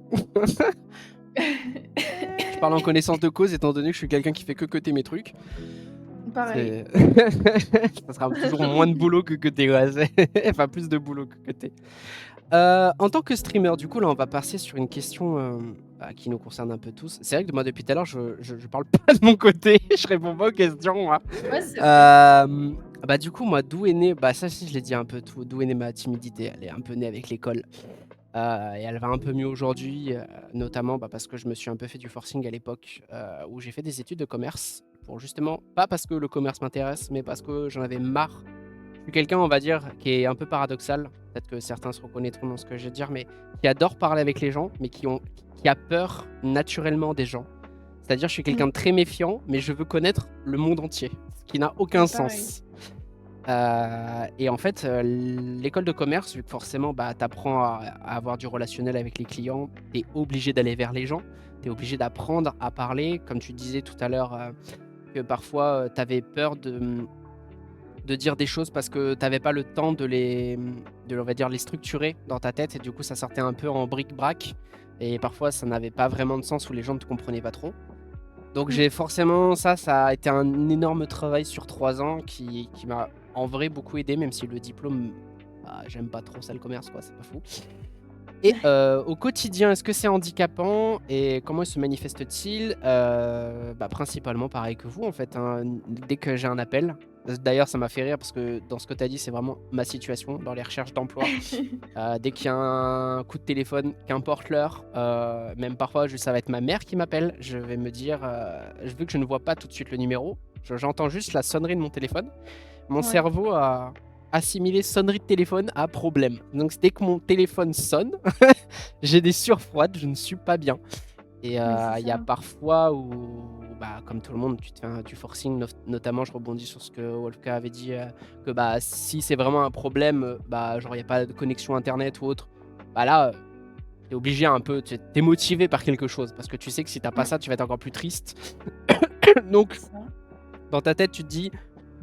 Je parle en connaissance de cause, étant donné que je suis quelqu'un qui fait que cutter mes trucs. Pareil. Ça sera toujours moins de boulot que cutter. Ouais. Enfin, plus de boulot que cutter. En tant que streamer, du coup, là, on va passer sur une question qui nous concerne un peu tous. C'est vrai que moi, depuis tout à l'heure, je parle pas de mon côté. Je réponds pas aux questions, moi. Ouais, c'est vrai. Bah, du coup, moi, d'où est né... Bah, ça, si, je l'ai dit un peu tout. D'où est née ma timidité? Elle est un peu née avec l'école. Et elle va un peu mieux aujourd'hui, notamment parce que je me suis un peu fait du forcing à l'époque où j'ai fait des études de commerce. Pour justement, pas parce que le commerce m'intéresse, mais parce que j'en avais marre. Je suis quelqu'un, on va dire, qui est un peu paradoxal. Peut-être que certains se reconnaîtront dans ce que je vais dire, mais qui adore parler avec les gens, mais qui a peur naturellement des gens. C'est-à-dire, je suis quelqu'un de très méfiant, mais je veux connaître le monde entier, ce qui n'a aucun C'est pareil. sens. Et en fait, l'école de commerce, vu que forcément, t'apprends à avoir du relationnel avec les clients, t'es obligé d'aller vers les gens, t'es obligé d'apprendre à parler. Comme tu disais tout à l'heure, que parfois, t'avais peur de dire des choses parce que t'avais pas le temps on va dire, les structurer dans ta tête, et du coup, ça sortait un peu en bric-brac. Et parfois, ça n'avait pas vraiment de sens, où les gens ne te comprenaient pas trop. Donc j'ai forcément, ça a été un énorme travail sur 3 ans qui m'a en vrai beaucoup aidé, même si le diplôme, j'aime pas trop ça le commerce, quoi, c'est pas fou. Et au quotidien, est-ce que c'est handicapant et comment il se manifeste-t-il? Principalement pareil que vous en fait, hein, dès que j'ai un appel. D'ailleurs, ça m'a fait rire parce que dans ce que tu as dit, c'est vraiment ma situation dans les recherches d'emploi. Dès qu'il y a un coup de téléphone, qu'importe l'heure, même parfois ça va être ma mère qui m'appelle, je vais me dire, vu que je ne vois pas tout de suite le numéro, j'entends juste la sonnerie de mon téléphone. Mon Ouais. cerveau a assimilé sonnerie de téléphone à problème. Donc dès que mon téléphone sonne, j'ai des sueurs froides, je ne suis pas bien. Et c'est il y a ça. parfois où, comme tout le monde, tu te fais du forcing, notamment je rebondis sur ce que Wolfka avait dit, que si c'est vraiment un problème, genre il n'y a pas de connexion internet ou autre, là, t'es obligé un peu, t'es motivé par quelque chose, parce que tu sais que si t'as pas ça, tu vas être encore plus triste. Donc, C'est ça. dans ta tête, tu te dis,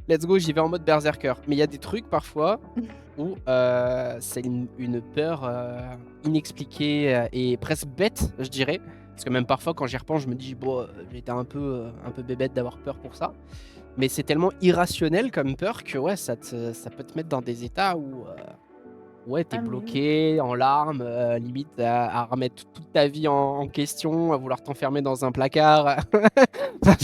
let's go, j'y vais en mode berserker. Mais il y a des trucs parfois où c'est une peur inexpliquée et presque bête, je dirais. Parce que même parfois, quand j'y repense, je me dis, bon, j'étais un peu bébête d'avoir peur pour ça. Mais c'est tellement irrationnel comme peur que ouais, ça peut te mettre dans des états où ouais, t'es Ah, mais oui. bloqué, en larmes, limite à remettre toute ta vie en question, à vouloir t'enfermer dans un placard. Enfin,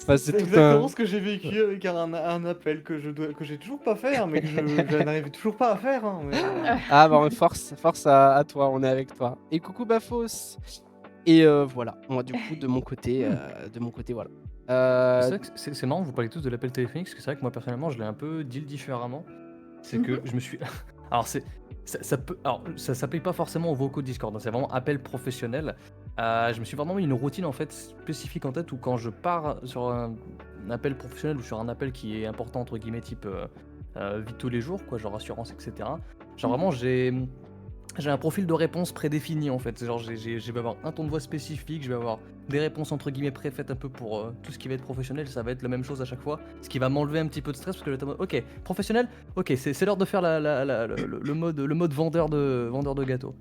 C'est c'est c'est tout exactement un. ce que j'ai vécu avec un appel que j'ai toujours pas fait, hein, mais que je n'arrive toujours pas à faire. Hein, mais... Ah bah force à toi, on est avec toi. Et coucou Bafos. Et voilà, moi du coup de mon côté voilà. C'est vrai que c'est marrant, vous parlez tous de l'appel téléphonique, parce que c'est vrai que moi personnellement je l'ai un peu deal différemment. C'est que je me suis. Alors ça peut. Alors ça s'applique pas forcément aux vocaux Discord, hein, c'est vraiment appel professionnel. Je me suis vraiment mis une routine en fait spécifique en tête où quand je pars sur un appel professionnel ou sur un appel qui est important entre guillemets type vie de tous les jours, quoi, genre assurance, etc. Genre vraiment j'ai un profil de réponse prédéfini en fait. Genre je vais avoir un ton de voix spécifique, je vais avoir des réponses entre guillemets préfaites un peu pour tout ce qui va être professionnel, ça va être la même chose à chaque fois, ce qui va m'enlever un petit peu de stress parce que je vais être en mode ok, professionnel, ok, c'est l'heure de faire le mode vendeur de gâteaux.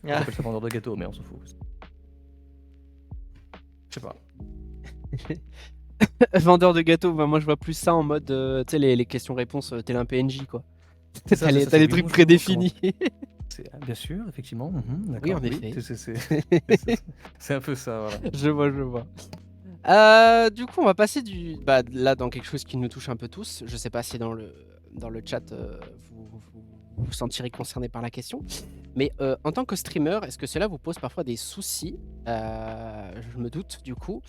On Ah. appelle ça vendeur de gâteaux, mais on s'en fout. Je sais pas. Vendeur de gâteaux, bah, moi je vois plus ça en mode, tu sais, les questions-réponses, tel un PNJ quoi. C'est ça, T'as c'est les, ça, t'as les oui, trucs moi, je vois prédéfinis. Bien sûr, effectivement, d'accord. Oui, en effet. C'est un peu ça, voilà. Je vois. Du coup, on va passer là dans quelque chose qui nous touche un peu tous. Je sais pas si dans le chat vous sentirez concerné par la question. Mais en tant que streamer, est-ce que cela vous pose parfois des soucis? Je me doute du coup,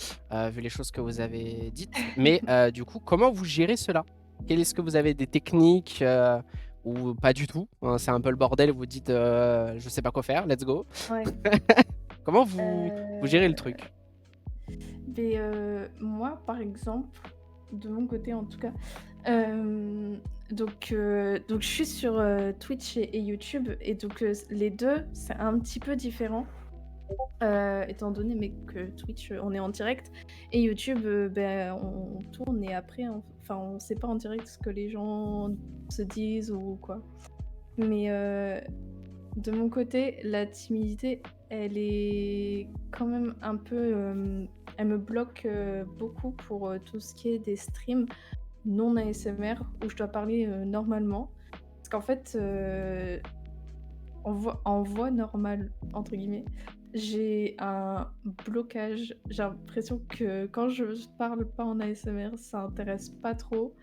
vu les choses que vous avez dites. Mais du coup, comment vous gérez cela? Est-ce que vous avez des techniques ou pas du tout, hein, c'est un peu le bordel, vous dites je sais pas quoi faire, let's go. Ouais. Comment vous gérez le truc? Mais moi, par exemple, de mon côté en tout cas, donc je suis sur Twitch et YouTube, et donc les deux, c'est un petit peu différent. Étant donné que Twitch, on est en direct, et YouTube, on tourne, et après, enfin, on sait pas en direct ce que les gens se disent ou quoi. Mais de mon côté, la timidité, elle est quand même un peu, elle me bloque beaucoup pour tout ce qui est des streams non ASMR où je dois parler normalement. Parce qu'en fait, en voix normale, entre guillemets, j'ai un blocage. J'ai l'impression que quand je parle pas en ASMR, ça intéresse pas trop.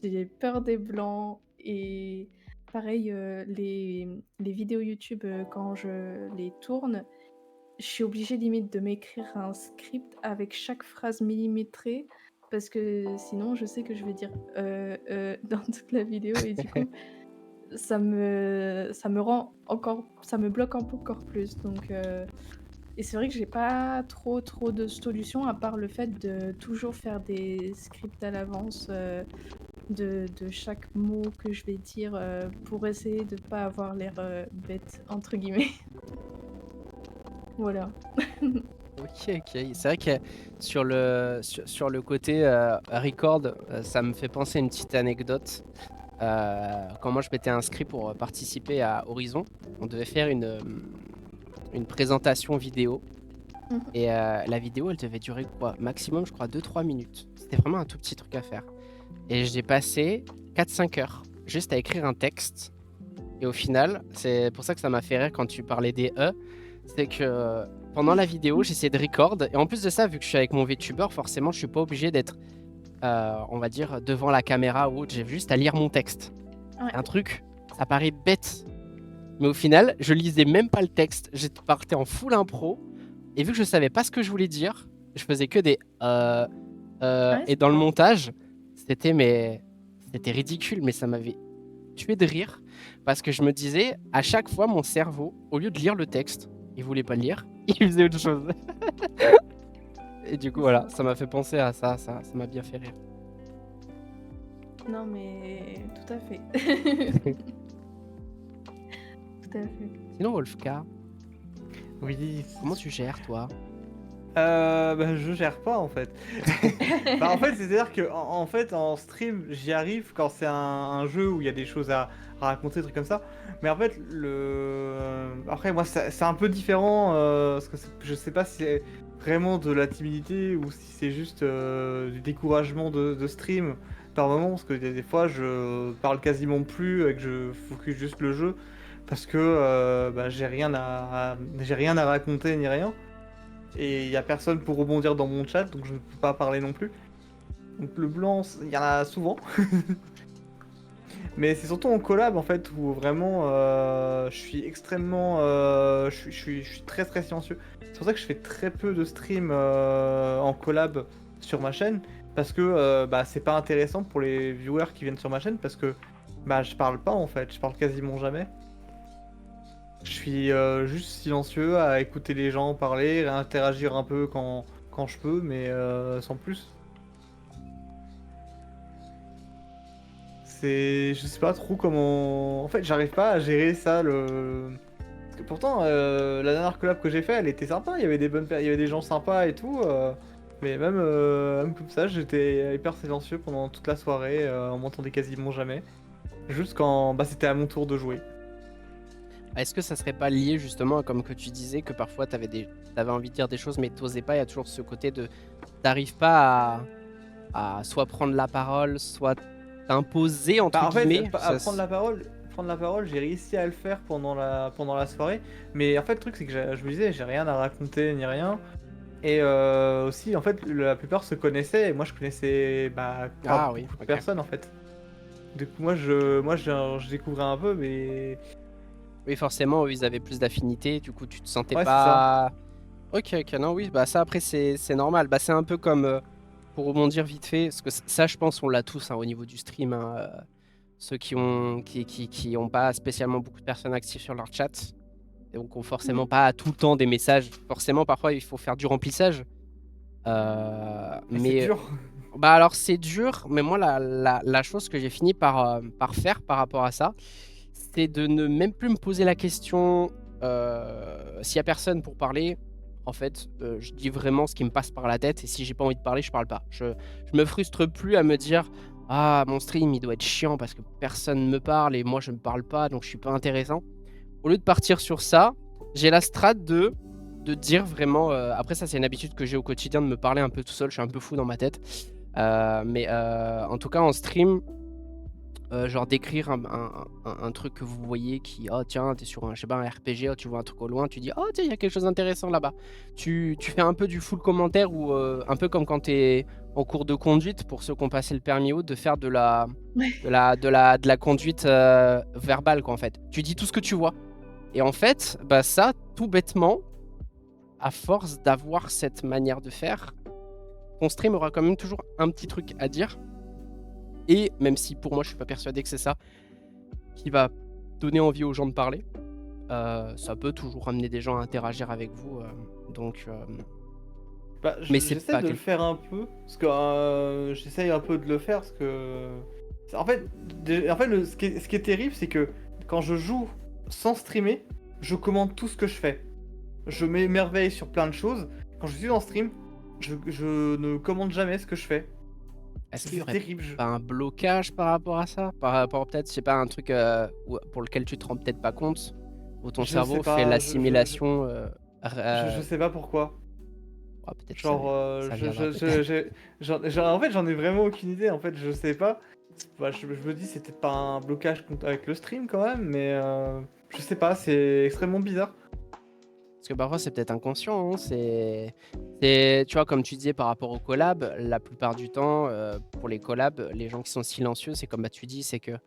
J'ai peur des blancs, et pareil, les vidéos YouTube, quand je les tourne, je suis obligée limite de m'écrire un script avec chaque phrase millimétrée, parce que sinon je sais que je vais dire dans toute la vidéo, et du coup ça me rend encore, ça me bloque encore plus. Donc et c'est vrai que j'ai pas trop de solutions à part le fait de toujours faire des scripts à l'avance, de chaque mot que je vais dire, pour essayer de pas avoir l'air bête entre guillemets. Voilà. Ok. C'est vrai que sur le côté record, ça me fait penser à une petite anecdote. Quand moi je m'étais inscrit pour participer à Horizon, on devait faire une présentation vidéo. Mmh. Et la vidéo, elle devait durer quoi? Maximum, je crois, 2-3 minutes. C'était vraiment un tout petit truc à faire. Et j'ai passé 4-5 heures juste à écrire un texte. Et au final, c'est pour ça que ça m'a fait rire quand tu parlais des E. C'est que pendant la vidéo, j'essayais de record. Et en plus de ça, vu que je suis avec mon VTuber, forcément, je suis pas obligé d'être, on va dire, devant la caméra ou autre. J'ai juste à lire mon texte. Ouais. Un truc, ça paraît bête. Mais au final, je lisais même pas le texte. J'étais parti en full impro. Et vu que je savais pas ce que je voulais dire, je faisais que des Ouais, et dans le montage, c'était ridicule, mais ça m'avait tué de rire parce que je me disais à chaque fois mon cerveau, au lieu de lire le texte, il voulait pas le lire, il faisait autre chose. Et du coup voilà, ça m'a fait penser à ça m'a bien fait rire. Non mais tout à fait. Tout à fait. Sinon Wolfka, Oui. comment tu gères toi? Je gère pas en fait. En fait, c'est-à-dire que en fait en stream, j'y arrive quand c'est un jeu où il y a des choses à raconter, des trucs comme ça. Mais en fait, après moi, c'est un peu différent parce que je sais pas si c'est vraiment de la timidité ou si c'est juste du découragement de stream. par moment parce que des fois je parle quasiment plus et que je focus juste le jeu parce que bah, j'ai rien à raconter ni rien et il y a personne pour rebondir dans mon chat donc je ne peux pas parler non plus. Donc le blanc, il y en a souvent. Mais c'est surtout en collab en fait où vraiment je suis extrêmement. Je suis très très silencieux. C'est pour ça que je fais très peu de streams en collab sur ma chaîne. Parce que bah, c'est pas intéressant pour les viewers qui viennent sur ma chaîne. Parce que bah, je parle pas en fait. Je parle quasiment jamais. Je suis juste silencieux à écouter les gens parler, à interagir un peu quand je peux, mais sans plus. Je sais pas trop comment. En fait, j'arrive pas à gérer ça. Parce que pourtant, la dernière collab que j'ai fait, elle était sympa. Il y avait il y avait des gens sympas et tout. Mais même comme ça, j'étais hyper silencieux pendant toute la soirée. On m'entendait quasiment jamais. Juste quand bah, c'était à mon tour de jouer. Est-ce que ça serait pas lié justement, comme que tu disais, que parfois t'avais envie de dire des choses mais t'osais pas, il y a toujours ce côté de t'arrives pas à soit prendre la parole, soit t'imposer entre Bah, en fait, guillemets. à prendre la parole, j'ai réussi à le faire pendant la soirée. Mais en fait, le truc, c'est que je me disais, j'ai rien à raconter ni rien. Et aussi, en fait, la plupart se connaissaient et moi je connaissais bah, pas Ah oui, beaucoup de ok. personnes en fait. Du coup, je découvrais un peu, mais Oui, forcément, eux, ils avaient plus d'affinité, du coup tu te sentais ouais, c'est ça. pas. Ok, ok, non, oui, bah ça après c'est normal. Bah c'est un peu comme, pour rebondir vite fait, parce que ça je pense on l'a tous hein, au niveau du stream, hein, ceux qui ont pas spécialement beaucoup de personnes actives sur leur chat, et donc ont forcément pas tout le temps des messages. Forcément parfois il faut faire du remplissage. Et c'est Mais dur. bah alors c'est dur, mais moi la chose que j'ai fini par faire par rapport à ça, c'est de ne même plus me poser la question s'il y a personne pour parler. En fait, je dis vraiment ce qui me passe par la tête et si j'ai pas envie de parler, je parle pas. Je me frustre plus à me dire ah mon stream il doit être chiant parce que personne me parle et moi je me parle pas donc je suis pas intéressant. Au lieu de partir sur ça, j'ai la strat de dire vraiment. Après ça c'est une habitude que j'ai au quotidien de me parler un peu tout seul. Je suis un peu fou dans ma tête. Mais en tout cas en stream, genre d'écrire un truc que vous voyez qui, oh tiens, t'es sur un, je sais pas, un RPG, oh, tu vois un truc au loin, tu dis, oh tiens, il y a quelque chose d'intéressant là-bas. Tu fais un peu du full commentaire ou un peu comme quand t'es en cours de conduite, pour ceux qui ont passé le permis haut, de faire Ouais. de la conduite verbale, quoi, en fait. Tu dis tout ce que tu vois. Et en fait, bah ça, tout bêtement, à force d'avoir cette manière de faire, ton stream aura quand même toujours un petit truc à dire. Et même si pour moi, je suis pas persuadé que c'est ça qui va donner envie aux gens de parler, ça peut toujours amener des gens à interagir avec vous. Donc, Bah, mais c'est j'essaie pas de le quelque... faire un peu parce que j'essaye un peu de le faire parce que en fait, ce qui est terrible, c'est que quand je joue sans streamer, je commande tout ce que je fais. Je m'émerveille sur plein de choses. Quand je suis en stream, je ne commande jamais ce que je fais. Est-ce qu'il y C'est aurait terrible. pas un blocage par rapport à ça? Par rapport peut-être, je sais pas, un truc pour lequel tu te rends peut-être pas compte, où ton Je sais cerveau fait pas. l'assimilation. Je sais pas pourquoi. Peut-être que Genre, ça viendra peut-être. en fait, j'en ai vraiment aucune idée. En fait, je sais pas. Bah, je me dis, c'est peut-être pas un blocage avec le stream quand même, mais je sais pas, c'est extrêmement bizarre. Parce que parfois c'est peut-être inconscient, hein, tu vois, comme tu disais par rapport aux collabs, la plupart du temps, pour les collabs, les gens qui sont silencieux, c'est comme bah, tu dis, c'est que tu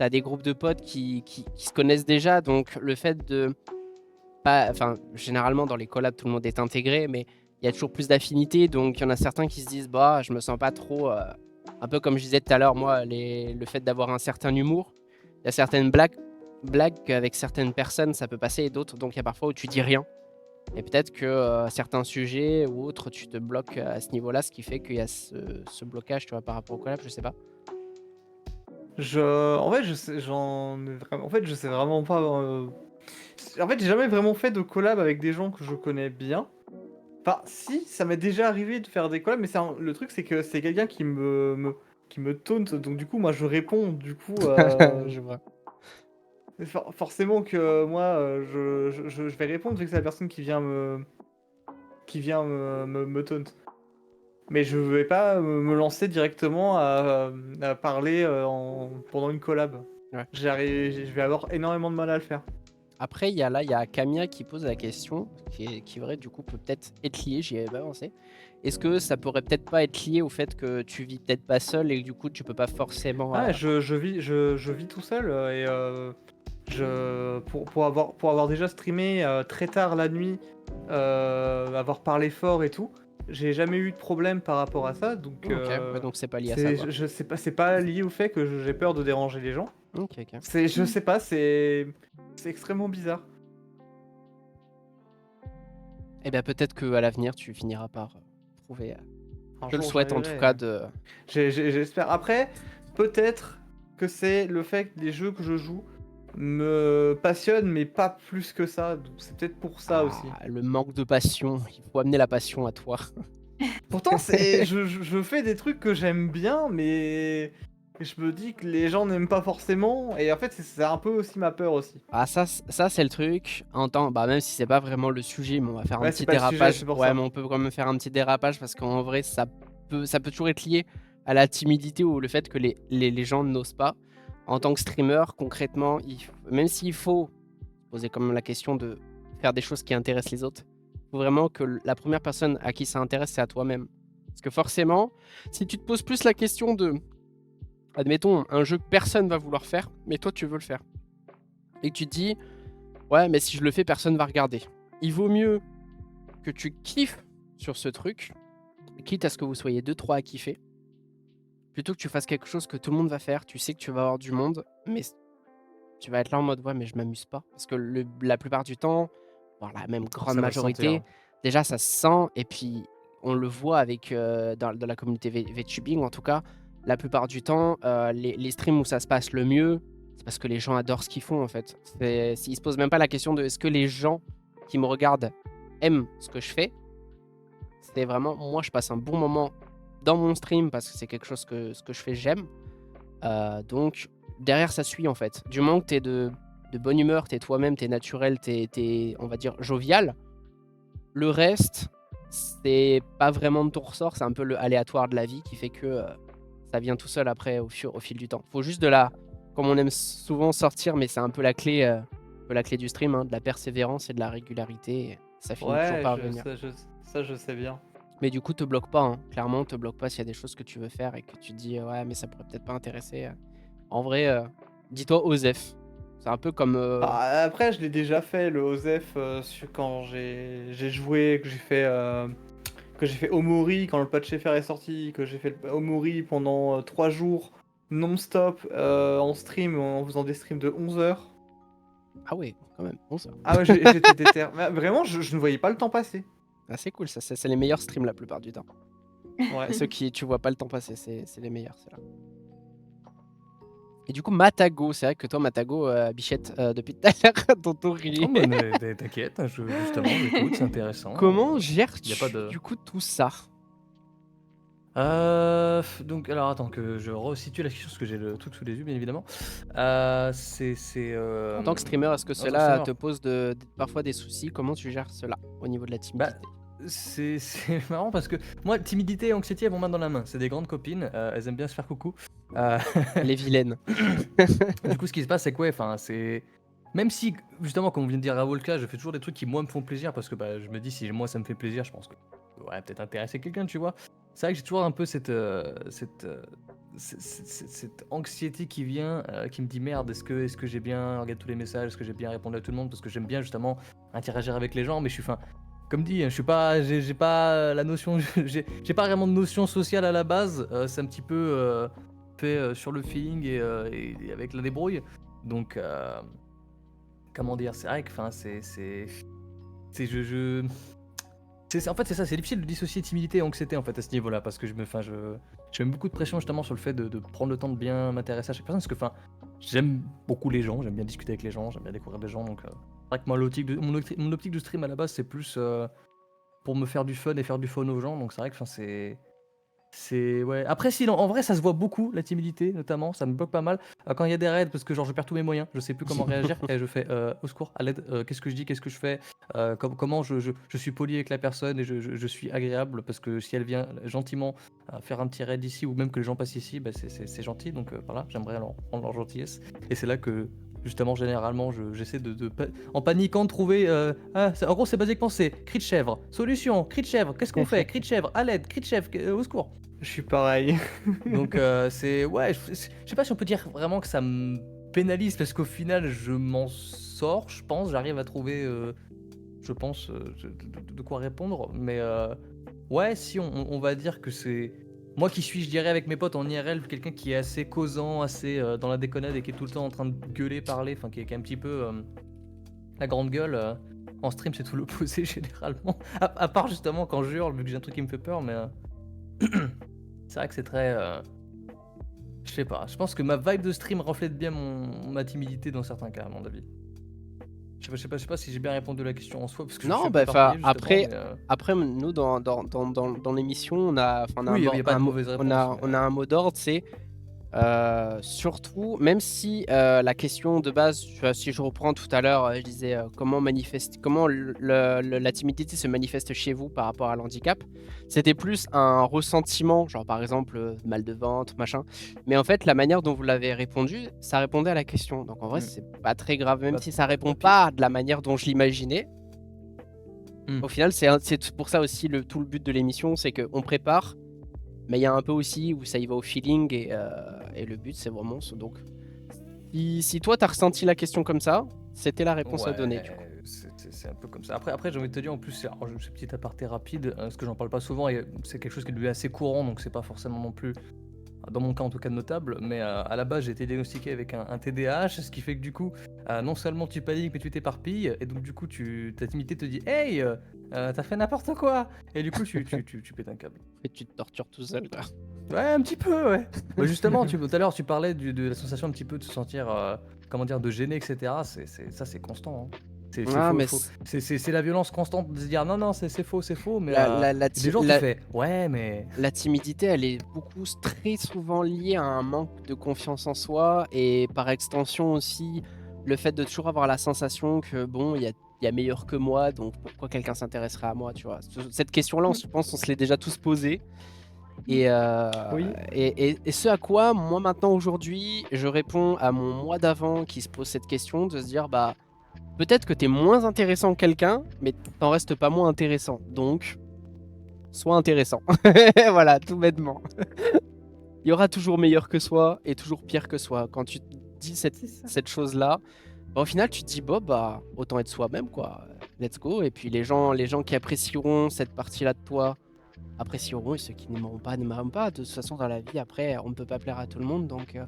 as des groupes de potes qui se connaissent déjà, donc le fait de pas, enfin, généralement dans les collabs, tout le monde est intégré, mais il y a toujours plus d'affinité, donc il y en a certains qui se disent, bah, je me sens pas trop, un peu comme je disais tout à l'heure, moi, le fait d'avoir un certain humour, il y a certaines blagues qu'avec certaines personnes ça peut passer et d'autres, donc il y a parfois où tu dis rien. Et peut-être que certains sujets ou autres, tu te bloques à ce niveau-là, ce qui fait qu'il y a ce blocage, tu vois, par rapport au collab, je sais pas. En fait, en fait, je sais vraiment pas. En fait, j'ai jamais vraiment fait de collab avec des gens que je connais bien. Enfin, si, ça m'est déjà arrivé de faire des collabs, mais le truc, c'est que c'est quelqu'un qui me taunt, donc du coup, moi, je réponds. Du coup, Je vois. forcément que moi, je vais répondre vu que c'est la personne qui vient me taunt. mais je vais pas me lancer directement à parler pendant une collab. Ouais. Je vais avoir énormément de mal à le faire. Après, il y a Camilla qui pose la question, qui vrai, du coup, peut peut-être être lié, j'y avais pas pensé. Est-ce que ça pourrait peut-être pas être lié au fait que tu vis peut-être pas seul et que du coup, tu peux pas forcément. Ah, je vis tout seul pour avoir déjà streamé très tard la nuit, avoir parlé fort et tout, j'ai jamais eu de problème par rapport à ça. Donc, Ok, ouais, donc c'est pas lié à ça, quoi. je sais pas, c'est pas lié au fait que j'ai peur de déranger les gens. Ok, ok. Je sais pas, c'est extrêmement bizarre. Eh bien, peut-être qu'à l'avenir, tu finiras par prouver. Un Je le jour, souhaite en tout j'arriverai. cas de. J'espère. Après, peut-être que c'est le fait que les jeux que je joue me passionnent, mais pas plus que ça. Donc c'est peut-être pour ça aussi. Le manque de passion, il faut amener la passion à toi. Pourtant, je fais des trucs que j'aime bien, mais je me dis que les gens n'aiment pas forcément. Et en fait, c'est un peu aussi ma peur aussi. Ah, ça c'est le truc. Bah, même si c'est pas vraiment le sujet, mais on va faire un Ouais, petit c'est pas le sujet, dérapage. c'est pour Ouais, ça. mais on peut quand même faire un petit dérapage parce qu'en vrai, ça peut toujours être lié à la timidité ou le fait que les gens n'osent pas. En tant que streamer, concrètement, même s'il faut poser quand même la question de faire des choses qui intéressent les autres, il faut vraiment que la première personne à qui ça intéresse, c'est à toi-même. Parce que forcément, si tu te poses plus la question de, admettons, un jeu que personne va vouloir faire, mais toi tu veux le faire, et que tu te dis, ouais, mais si je le fais, personne va regarder. Il vaut mieux que tu kiffes sur ce truc, quitte à ce que vous soyez 2-3 à kiffer, plutôt que tu fasses quelque chose que tout le monde va faire. Tu sais que tu vas avoir du monde, mais tu vas être là en mode, ouais, mais je m'amuse pas. Parce que la plupart du temps, voire la même grande Ça va se sentir, majorité, hein. déjà ça se sent, et puis on le voit avec dans la communauté VTubing en tout cas, la plupart du temps, les streams où ça se passe le mieux, c'est parce que les gens adorent ce qu'ils font en fait. Ils se posent même pas la question de est-ce que les gens qui me regardent aiment ce que je fais. C'est vraiment, moi je passe un bon moment dans mon stream parce que c'est quelque chose que ce que je fais, j'aime. Donc derrière ça suit en fait. Du moment que t'es de bonne humeur, t'es toi-même, t'es naturel, t'es on va dire jovial. Le reste, c'est pas vraiment de ton ressort, c'est un peu le aléatoire de la vie qui fait que ça vient tout seul après au fil du temps. Faut juste comme on aime souvent sortir, mais c'est un peu la clé du stream, hein, de la persévérance et de la régularité. Ça finit toujours Ouais, par venir. ça je sais bien. Mais du coup, te bloque pas, hein. Clairement, te bloque pas s'il y a des choses que tu veux faire et que tu te dis ouais, mais ça pourrait peut-être pas intéresser. En vrai, dis-toi Osef. C'est un peu comme. Après, je l'ai déjà fait le OSEF quand j'ai joué, que j'ai fait Omori quand le patch FR est sorti, que j'ai fait le Omori pendant 3 jours non-stop en stream, en faisant des streams de 11 heures. Ah ouais, quand même. Bon, ça. Ah ouais, j'étais déter. Mais vraiment, je ne voyais pas le temps passer. Ah, c'est cool, ça. C'est les meilleurs streams la plupart du temps. Ouais. Et ceux qui tu vois pas le temps passer, c'est les meilleurs, c'est là. Et du coup, Matago, c'est vrai que toi, Matago, Bichette, depuis tout à l'heure, tonton Rilly. Oh, mais t'inquiète, hein, justement, j'écoute, c'est intéressant. Comment Y gères-tu a pas de... du coup tout ça? Donc, alors attends que je resitue la question parce que j'ai le truc sous les yeux, bien évidemment. En tant que streamer, est-ce que en tant que cela streamer, te pose parfois des soucis? Comment tu gères cela au niveau de la timidité? c'est marrant parce que moi, timidité et anxiété, elles vont main dans la main. C'est des grandes copines, elles aiment bien se faire coucou. Les vilaines. Du coup, ce qui se passe, c'est que ouais, enfin, c'est. Même si, justement, comme on vient de dire à Volka, je fais toujours des trucs qui, moi, me font plaisir parce que bah, je me dis, si moi ça me fait plaisir, je pense que. Ouais, peut-être intéresser quelqu'un, tu vois. C'est vrai que j'ai toujours un peu cette anxiété qui vient, qui me dit merde, est-ce que j'ai bien regardé tous les messages, est-ce que j'ai bien répondu à tout le monde, parce que j'aime bien justement interagir avec les gens, mais je suis, comme dit, je suis pas, j'ai pas la notion, j'ai pas vraiment de notion sociale à la base, c'est un petit peu fait sur le feeling et avec la débrouille, donc comment dire, c'est vrai que, enfin, en fait, c'est ça, c'est difficile de dissocier timidité et anxiété en fait à ce niveau-là, parce que je mets beaucoup de pression justement sur le fait de prendre le temps de bien m'intéresser à chaque personne, parce que j'aime beaucoup les gens, j'aime bien discuter avec les gens, j'aime bien découvrir des gens, donc c'est vrai que moi mon optique de stream à la base c'est plus pour me faire du fun et faire du fun aux gens, donc c'est vrai que Ouais. Après, sinon, en vrai, ça se voit beaucoup, la timidité, notamment. Ça me bloque pas mal. Quand il y a des raids, parce que genre, je perds tous mes moyens. Je sais plus comment réagir. Et je fais au secours, à l'aide. Qu'est-ce que je dis, qu'est-ce que je fais, comment je suis poli avec la personne et je suis agréable. Parce que si elle vient gentiment faire un petit raid ici ou même que les gens passent ici, bah, c'est gentil. Donc voilà, j'aimerais rendre leur gentillesse. Et c'est là que. Justement, généralement, j'essaie en paniquant de trouver. En gros, c'est basiquement c'est cri de chèvre, solution, cri de chèvre, qu'est-ce qu'on fait, cri de chèvre, à l'aide, cri de chèvre, au secours. Je suis pareil. Donc c'est ouais, je sais pas si on peut dire vraiment que ça me pénalise parce qu'au final je m'en sors, je pense, j'arrive à trouver, je pense, de quoi répondre, mais ouais, si on va dire que c'est moi qui suis, je dirais, avec mes potes en IRL, quelqu'un qui est assez causant, assez dans la déconnade et qui est tout le temps en train de gueuler, parler, enfin qui est un petit peu la grande gueule. En stream, c'est tout l'opposé généralement, à part justement quand je hurle, vu que j'ai un truc qui me fait peur, mais c'est vrai que c'est très. Je sais pas, je pense que ma vibe de stream reflète bien ma timidité dans certains cas, à mon avis. Je sais pas si j'ai bien répondu à la question en soi, parce que je me suis Non, un bah, peu éparpillé, après, justement, mais, après, nous, dans l'émission, on a, enfin, on a oui, un, il y a pas de un mot- mauvaise réponse. on a un mot d'ordre, c'est surtout, même si la question de base, tu vois, si je reprends tout à l'heure, je disais comment la timidité se manifeste chez vous par rapport à l'handicap, c'était plus un ressentiment, genre par exemple mal de ventre, machin. Mais en fait, la manière dont vous l'avez répondu, ça répondait à la question. Donc en vrai, c'est pas très grave, même Bah, si ça répond puis- pas de la manière dont je l'imaginais. Hmm. Au final, c'est pour ça aussi tout le but de l'émission, c'est qu'on prépare, mais il y a un peu aussi où ça y va au feeling et le but c'est vraiment donc si toi t'as ressenti la question comme ça, c'était la réponse à donner du coup. C'est un peu comme ça. Après j'ai envie de te dire, en plus, alors, ce petit aparté rapide, parce que j'en parle pas souvent et c'est quelque chose qui est devenu assez courant, donc c'est pas forcément non plus, dans mon cas en tout cas, notable, mais à la base j'ai été diagnostiqué avec un TDAH, ce qui fait que du coup, non seulement tu paniques, mais tu t'éparpilles, et donc du coup, ta timidité te dit hey, t'as fait n'importe quoi, et du coup, tu pètes un câble. Et tu te tortures tout seul là. Ouais, un petit peu, ouais. Bah, justement, tout à l'heure, tu parlais de la sensation un petit peu de se sentir, comment dire, de gêner, etc. Ça, c'est constant, hein. C'est Ah, faux, mais c'est la violence constante de se dire non, c'est faux, mais des gens la, qui fait ouais, mais. la timidité, elle est très souvent liée à un manque de confiance en soi et par extension aussi le fait de toujours avoir la sensation que bon, il y a meilleur que moi, donc pourquoi quelqu'un s'intéresserait à moi, tu vois. Cette question-là, je pense qu'on se l'est déjà tous posée. Et, Oui. et ce à quoi, moi maintenant aujourd'hui, je réponds à mon moi d'avant qui se pose cette question, de se dire, bah, peut-être que t'es moins intéressant que quelqu'un, mais t'en restes pas moins intéressant. Donc, sois intéressant. Voilà, tout bêtement. Il y aura toujours meilleur que soi et toujours pire que soi. Quand tu te dis C'est ça. cette chose-là, bah, au final, tu te dis, bah, autant être soi-même, quoi. Let's go. Et puis les gens qui apprécieront cette partie-là de toi, apprécieront, et ceux qui n'aimeront pas, n'aimeront pas. De toute façon, dans la vie, après, on ne peut pas plaire à tout le monde. Donc,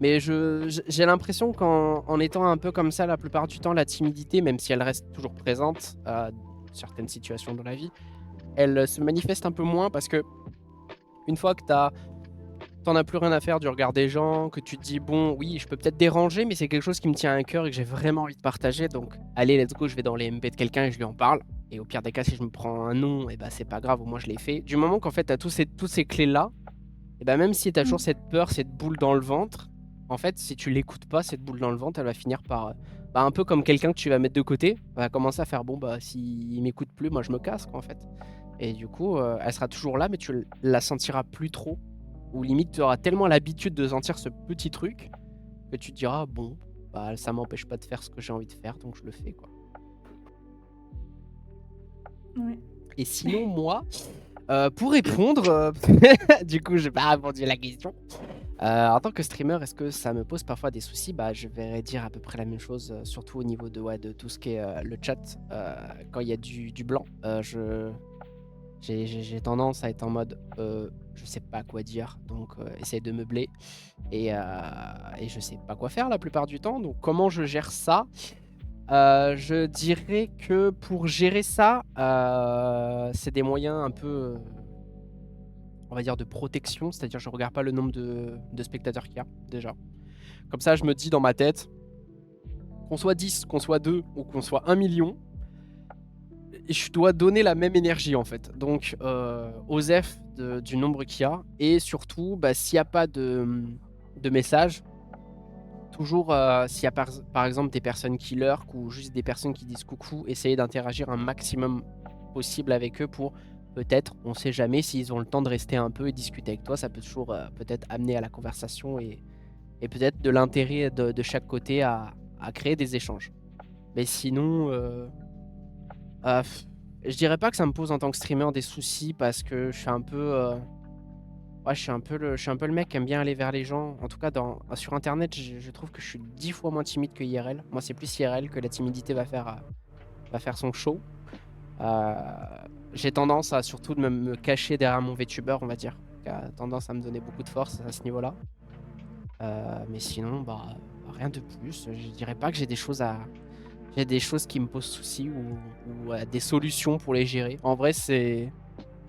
mais j'ai l'impression qu'en étant un peu comme ça, la plupart du temps, la timidité, même si elle reste toujours présente à certaines situations dans la vie, elle se manifeste un peu moins parce que une fois que t'en as plus rien à faire du regard des gens, que tu te dis, bon, oui, je peux peut-être déranger, mais c'est quelque chose qui me tient à cœur et que j'ai vraiment envie de partager. Donc, allez, let's go, je vais dans les MP de quelqu'un et je lui en parle. Et au pire des cas, si je me prends un nom, et bah, c'est pas grave, au moins je l'ai fait. Du moment qu'en fait, t'as toutes ces clés-là, et bah, même si t'as toujours cette peur, cette boule dans le ventre, en fait, si tu l'écoutes pas, cette boule dans le ventre, elle va finir par. Bah, un peu comme quelqu'un que tu vas mettre de côté, va commencer à faire, bon, bah, s'il m'écoute plus, moi je me casse, quoi, en fait. Et du coup, elle sera toujours là, mais tu la sentiras plus trop. Ou limite, tu auras tellement l'habitude de sentir ce petit truc que tu te diras, bon, bah, ça m'empêche pas de faire ce que j'ai envie de faire, donc je le fais, quoi. Ouais. Et sinon, moi, pour répondre, du coup, j'ai pas répondu à la question. En tant que streamer, est-ce que ça me pose parfois des soucis? Bah, je vais dire à peu près la même chose, surtout au niveau de tout ce qui est le chat. Quand il y a du blanc, j'ai tendance à être en mode je sais pas quoi dire, donc essaye de meubler et je sais pas quoi faire la plupart du temps. Donc comment je gère ça? Je dirais que pour gérer ça, c'est des moyens un peu, on va dire, de protection, c'est-à-dire je regarde pas le nombre de spectateurs qu'il y a déjà. Comme ça, je me dis dans ma tête, qu'on soit 10, qu'on soit 2 ou qu'on soit 1 million, je dois donner la même énergie en fait. Donc, OSEF du nombre qu'il y a. Et surtout, s'il n'y a pas de message, toujours s'il y a par exemple des personnes qui lurk ou juste des personnes qui disent coucou, essayer d'interagir un maximum possible avec eux pour peut-être, on sait jamais, s'ils ont le temps de rester un peu et discuter avec toi, ça peut toujours peut-être amener à la conversation et peut-être de l'intérêt de chaque côté à créer des échanges. Mais sinon, je dirais pas que ça me pose en tant que streamer des soucis parce que je suis un peu, ouais, je suis un peu le mec qui aime bien aller vers les gens. En tout cas, sur internet, je trouve que je suis 10 fois moins timide que IRL. Moi, c'est plus IRL que la timidité va faire son show. Euh, j'ai tendance à surtout de me cacher derrière mon VTuber, on va dire, qui a tendance à me donner beaucoup de force à ce niveau-là. Mais sinon, rien de plus. Je dirais pas que j'ai des choses qui me posent souci ou des solutions pour les gérer. En vrai, je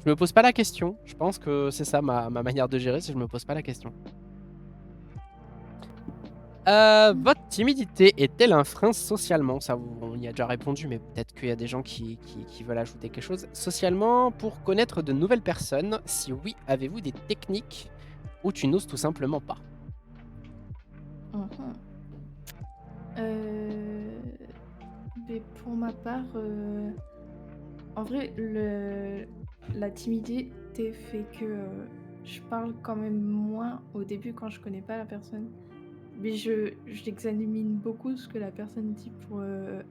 me pose pas la question. Je pense que c'est ça ma manière de gérer, c'est que je me pose pas la question. Votre timidité est-elle un frein socialement? Ça, on y a déjà répondu, mais peut-être qu'il y a des gens qui veulent ajouter quelque chose. Socialement, pour connaître de nouvelles personnes, si oui, avez-vous des techniques ou tu n'oses tout simplement pas? Mhm. Mais pour ma part, en vrai, la timidité fait que je parle quand même moins au début quand je connais pas la personne. Mais j'examine beaucoup ce que la personne dit pour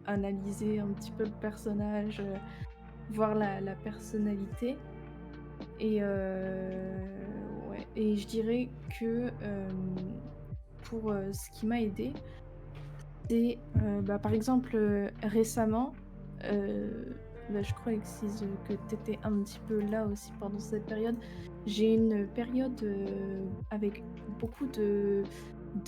analyser un petit peu le personnage, voir la personnalité. Et ouais. Et je dirais que pour ce qui m'a aidé, c'est par exemple récemment, je crois Exis, que tu étais un petit peu là aussi pendant cette période. J'ai une période avec beaucoup de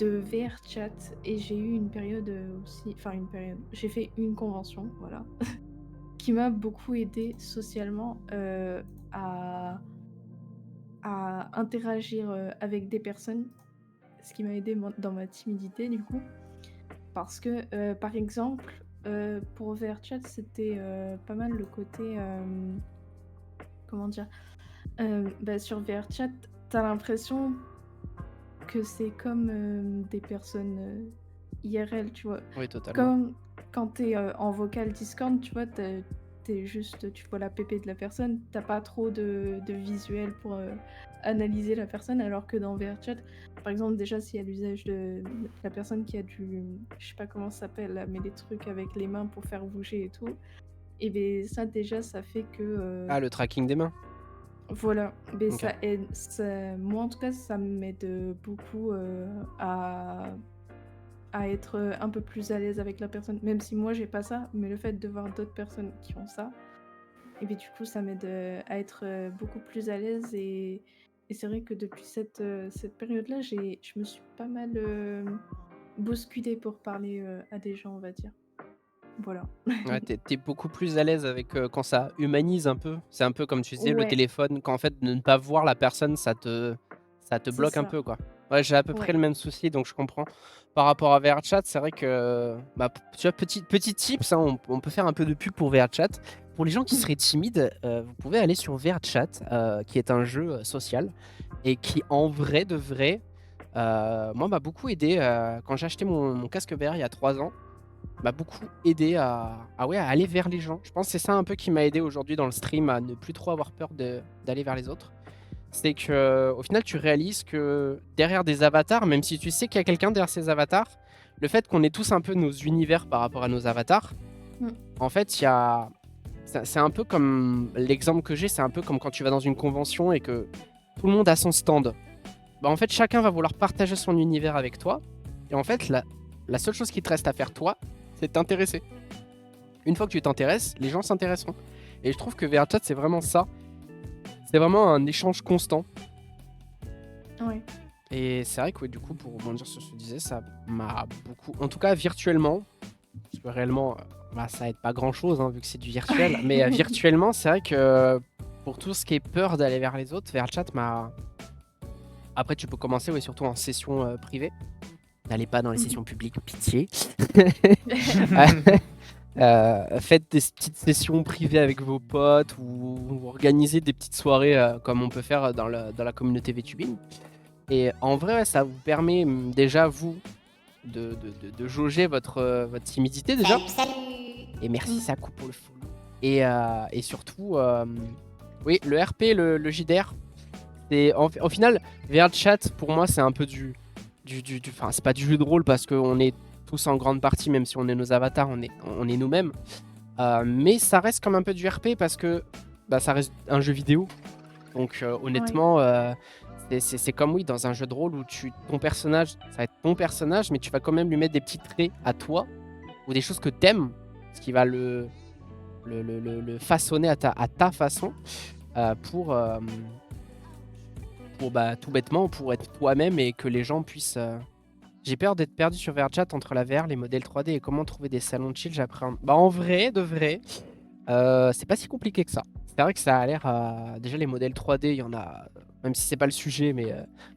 VR chat et j'ai eu une période aussi, enfin une période, j'ai fait une convention, voilà, qui m'a beaucoup aidé socialement à interagir avec des personnes, ce qui m'a aidé dans ma timidité du coup. Parce que, par exemple, pour VRChat, c'était pas mal le côté. Comment dire? Sur VRChat, t'as l'impression que c'est comme des personnes IRL, tu vois. Oui, totalement. Comme quand t'es en vocal Discord, tu vois, t'es juste, tu vois la PP de la personne, t'as pas trop de visuel pour analyser la personne, alors que dans VRChat, par exemple, déjà, s'il y a l'usage de la personne qui a je sais pas comment ça s'appelle, là, mais les trucs avec les mains pour faire bouger et tout, et bien ça, déjà, ça fait que. Ah, le tracking des mains. Voilà, mais Ok. ça aide. Moi, en tout cas, ça m'aide beaucoup à être un peu plus à l'aise avec la personne. Même si moi, j'ai pas ça, mais le fait de voir d'autres personnes qui ont ça, et bien du coup, ça m'aide à être beaucoup plus à l'aise. Et c'est vrai que depuis cette période-là, je me suis pas mal bousculée pour parler à des gens, on va dire. Voilà. Ouais, t'es beaucoup plus à l'aise avec quand ça humanise un peu. C'est un peu comme tu disais, le Ouais, téléphone, quand en fait de ne pas voir la personne, ça te c'est bloque un ça. peu, quoi. Ouais, j'ai à peu près Ouais. le même souci, donc je comprends. Par rapport à VRChat, c'est vrai que, tu vois, petit tips, hein, on peut faire un peu de pub pour VRChat. Pour les gens qui seraient timides, vous pouvez aller sur VRChat, qui est un jeu social et qui, en vrai de vrai, moi, m'a beaucoup aidé quand j'ai acheté mon casque VR il y a 3 ans. M'a beaucoup aidé ouais, à aller vers les gens. Je pense que c'est ça un peu qui m'a aidé aujourd'hui dans le stream à ne plus trop avoir peur d'aller vers les autres. C'est que au final, tu réalises que derrière des avatars, même si tu sais qu'il y a quelqu'un derrière ces avatars, le fait qu'on ait tous un peu nos univers par rapport à nos avatars, Mm. en fait, il y a. C'est un peu comme l'exemple que j'ai, c'est un peu comme quand tu vas dans une convention et que tout le monde a son stand. En fait, chacun va vouloir partager son univers avec toi. Et en fait, la seule chose qui te reste à faire, toi, c'est de t'intéresser. Une fois que tu t'intéresses, les gens s'intéresseront. Et je trouve que VRChat, c'est vraiment ça. C'est vraiment un échange constant. Ouais. Et c'est vrai que, ouais, du coup, pour rebondir sur ce que tu disais, ça m'a beaucoup. En tout cas, virtuellement, parce que réellement, ça aide pas grand chose, hein, vu que c'est du virtuel. Mais virtuellement, c'est vrai que pour tout ce qui est peur d'aller vers les autres, VRChat m'a. Après, tu peux commencer, ouais, surtout en session privée. N'allez pas dans les sessions publiques, pitié. Faites des petites sessions privées avec vos potes ou organisez des petites soirées comme on peut faire dans la communauté VTubing. Et en vrai, ouais, ça vous permet déjà, vous, de jauger votre timidité déjà. Salut. Et merci Saku pour le follow. Et surtout, oui, le RP, le JDR, au final, VRChat, pour moi, c'est un peu enfin, c'est pas du jeu de rôle parce qu'on est tous en grande partie, même si on est nos avatars, on est nous-mêmes. Mais ça reste comme un peu du RP parce que ça reste un jeu vidéo. Donc honnêtement, c'est comme oui, dans un jeu de rôle où ton personnage, ça va être ton personnage, mais tu vas quand même lui mettre des petits traits à toi ou des choses que t'aimes, ce qui va le façonner à ta façon pour tout bêtement, pour être toi-même et que les gens puissent... J'ai peur d'être perdu sur VRChat entre la VR, les modèles 3D et comment trouver des salons de chill, j'appréhende. En vrai, de vrai, c'est pas si compliqué que ça. C'est vrai que ça a l'air... Déjà, les modèles 3D, il y en a... Même si c'est pas le sujet, mais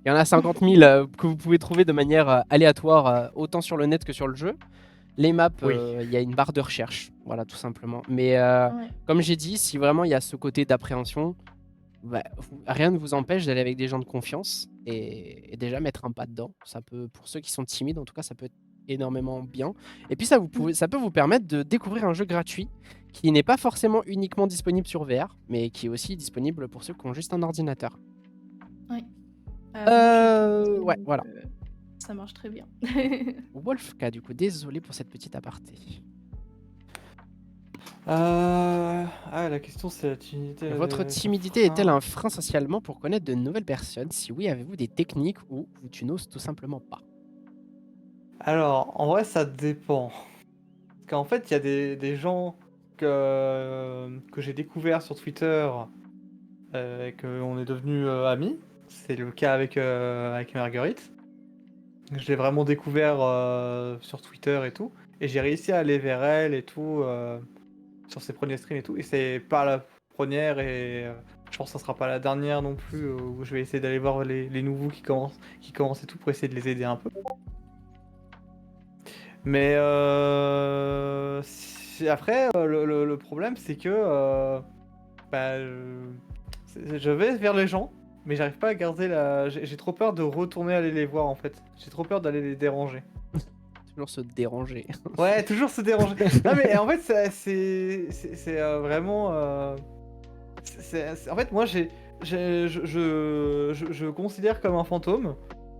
il y en a 50 000 que vous pouvez trouver de manière aléatoire, autant sur le net que sur le jeu. Les maps, il y a une barre de recherche, voilà, tout simplement. Mais comme j'ai dit, si vraiment il y a ce côté d'appréhension, rien ne vous empêche d'aller avec des gens de confiance et déjà mettre un pas dedans. Ça peut, pour ceux qui sont timides, en tout cas, ça peut être énormément bien. Et puis ça peut vous permettre de découvrir un jeu gratuit qui n'est pas forcément uniquement disponible sur VR, mais qui est aussi disponible pour ceux qui ont juste un ordinateur. Oui. Ouais, voilà. Ça marche très bien. Wolfka, du coup, désolé pour cette petite aparté. La question c'est la timidité. Votre timidité est-elle un frein socialement pour connaître de nouvelles personnes? Si oui, avez-vous des techniques ou tu n'oses tout simplement pas? Alors, en vrai, ça dépend. Parce qu'en fait, il y a des gens que j'ai découverts sur Twitter et qu'on est devenus amis. C'est le cas avec Marguerite. Je l'ai vraiment découvert sur Twitter et tout. Et j'ai réussi à aller vers elle et tout, sur ses premiers streams et tout. Et c'est pas la première et je pense que ça sera pas la dernière non plus, où je vais essayer d'aller voir les nouveaux qui commencent et tout pour essayer de les aider un peu. Mais après, le problème c'est que je vais vers les gens. Mais j'arrive pas à garder j'ai trop peur de retourner aller les voir en fait. J'ai trop peur d'aller les déranger. Toujours se déranger. Ouais, toujours se déranger. Non mais en fait c'est vraiment... En fait moi je considère comme un fantôme.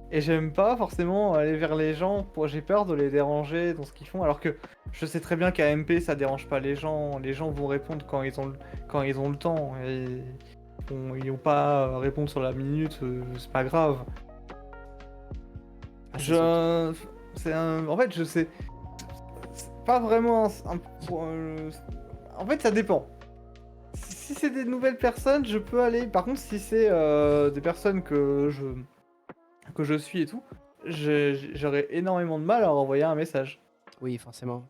Et j'aime pas forcément aller vers les gens. J'ai peur de les déranger dans ce qu'ils font. Alors que je sais très bien qu'à MP ça dérange pas les gens. Les gens vont répondre quand ils ont le temps. Et ils vont pas répondre sur la minute, c'est pas grave. En fait, je sais. C'est pas vraiment en fait, ça dépend. Si c'est des nouvelles personnes, je peux aller. Par contre, si c'est des personnes que je suis et tout, j'aurais énormément de mal à leur envoyer un message. Oui, forcément.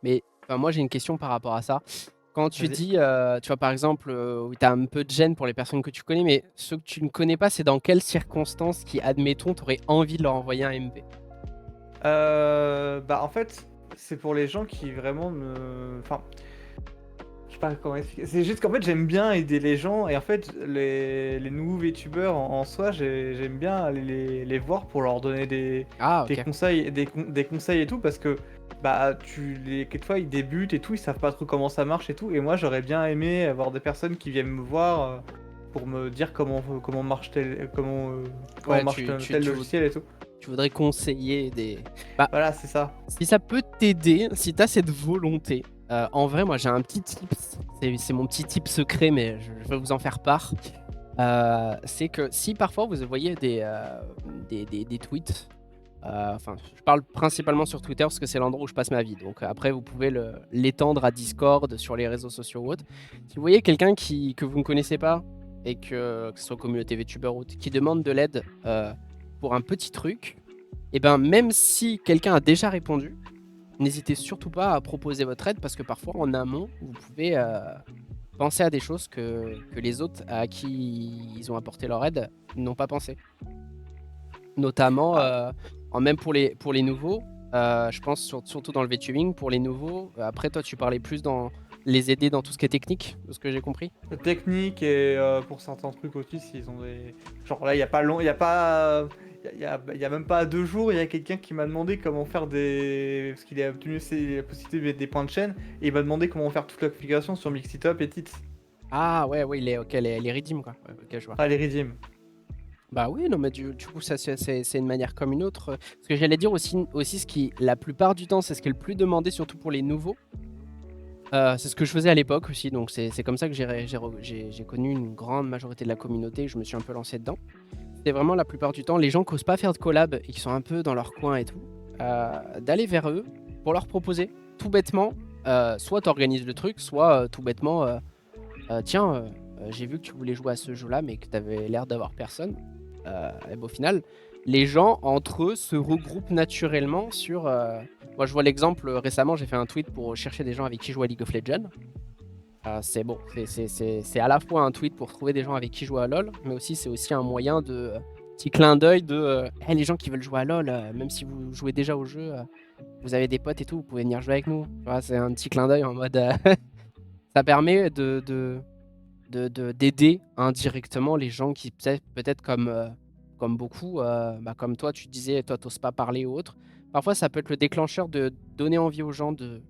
Mais moi, j'ai une question par rapport à ça. Quand tu Vas-y. dis, tu vois, par exemple, où tu as un peu de gêne pour les personnes que tu connais, mais ceux que tu ne connais pas, c'est dans quelles circonstances qui, admettons, tu aurais envie de leur envoyer un MP? En fait, c'est pour les gens qui vraiment me... Enfin, je sais pas comment expliquer. C'est juste qu'en fait, j'aime bien aider les gens et en fait, les nouveaux VTubers en soi, j'aime bien aller les voir pour leur donner des conseils, des conseils et tout parce que quelquefois ils débutent et tout, ils savent pas trop comment ça marche et tout. Et moi, j'aurais bien aimé avoir des personnes qui viennent me voir pour me dire comment marche tel logiciel et tout. Tu voudrais conseiller des... Voilà, c'est ça. Si ça peut t'aider, si tu as cette volonté, en vrai, moi j'ai un petit tips, c'est mon petit tip secret, mais je vais vous en faire part. C'est que si parfois vous voyez des tweets, enfin je parle principalement sur Twitter parce que c'est l'endroit où je passe ma vie, donc après vous pouvez l'étendre à Discord, sur les réseaux sociaux ou autres. Si vous voyez quelqu'un que vous ne connaissez pas, et que ce soit communauté VTuber ou autre, qui demande de l'aide pour un petit truc, et ben même si quelqu'un a déjà répondu, n'hésitez surtout pas à proposer votre aide parce que parfois en amont, vous pouvez penser à des choses que les autres à qui ils ont apporté leur aide n'ont pas pensé. Notamment, même pour les nouveaux, Je pense surtout dans le VTubing pour les nouveaux. Après, toi, tu parlais plus dans les aider dans tout ce qui est technique, de ce que j'ai compris. Technique et pour certains trucs aussi, s'ils ont des. Genre là, il y a pas long, il y a pas. Il y a même pas 2 jours, il y a quelqu'un qui m'a demandé comment faire des. Parce qu'il a obtenu la possibilité de mettre des points de chaîne, et il m'a demandé comment faire toute la configuration sur Mixitup et Tits. Ah ouais, les redeem quoi. Ouais, ok, je vois. Ah, les redeem. Bah oui, non, mais du coup, ça c'est une manière comme une autre. Ce que j'allais dire aussi, ce qui, la plupart du temps, c'est ce qui est le plus demandé, surtout pour les nouveaux. C'est ce que je faisais à l'époque aussi, donc c'est comme ça que j'ai connu une grande majorité de la communauté, je me suis un peu lancé dedans. C'est vraiment la plupart du temps, les gens qui osent pas faire de collab et qui sont un peu dans leur coin et tout, d'aller vers eux pour leur proposer, tout bêtement, soit t'organises le truc, soit tout bêtement, tiens, j'ai vu que tu voulais jouer à ce jeu-là, mais que t'avais l'air d'avoir personne. Et ben, au final, les gens entre eux se regroupent naturellement sur. Moi, je vois l'exemple récemment, j'ai fait un tweet pour chercher des gens avec qui jouer à League of Legends. C'est bon, c'est à la fois un tweet pour trouver des gens avec qui jouer à LoL, mais aussi c'est aussi un moyen de petit clin d'œil de hey, les gens qui veulent jouer à LoL, même si vous jouez déjà au jeu, vous avez des potes et tout, vous pouvez venir jouer avec nous. Tu vois, c'est un petit clin d'œil en mode ça permet d'aider indirectement les gens qui peut-être comme beaucoup, comme toi tu disais, toi t'oses pas parler ou autre. Parfois ça peut être le déclencheur de donner envie aux gens de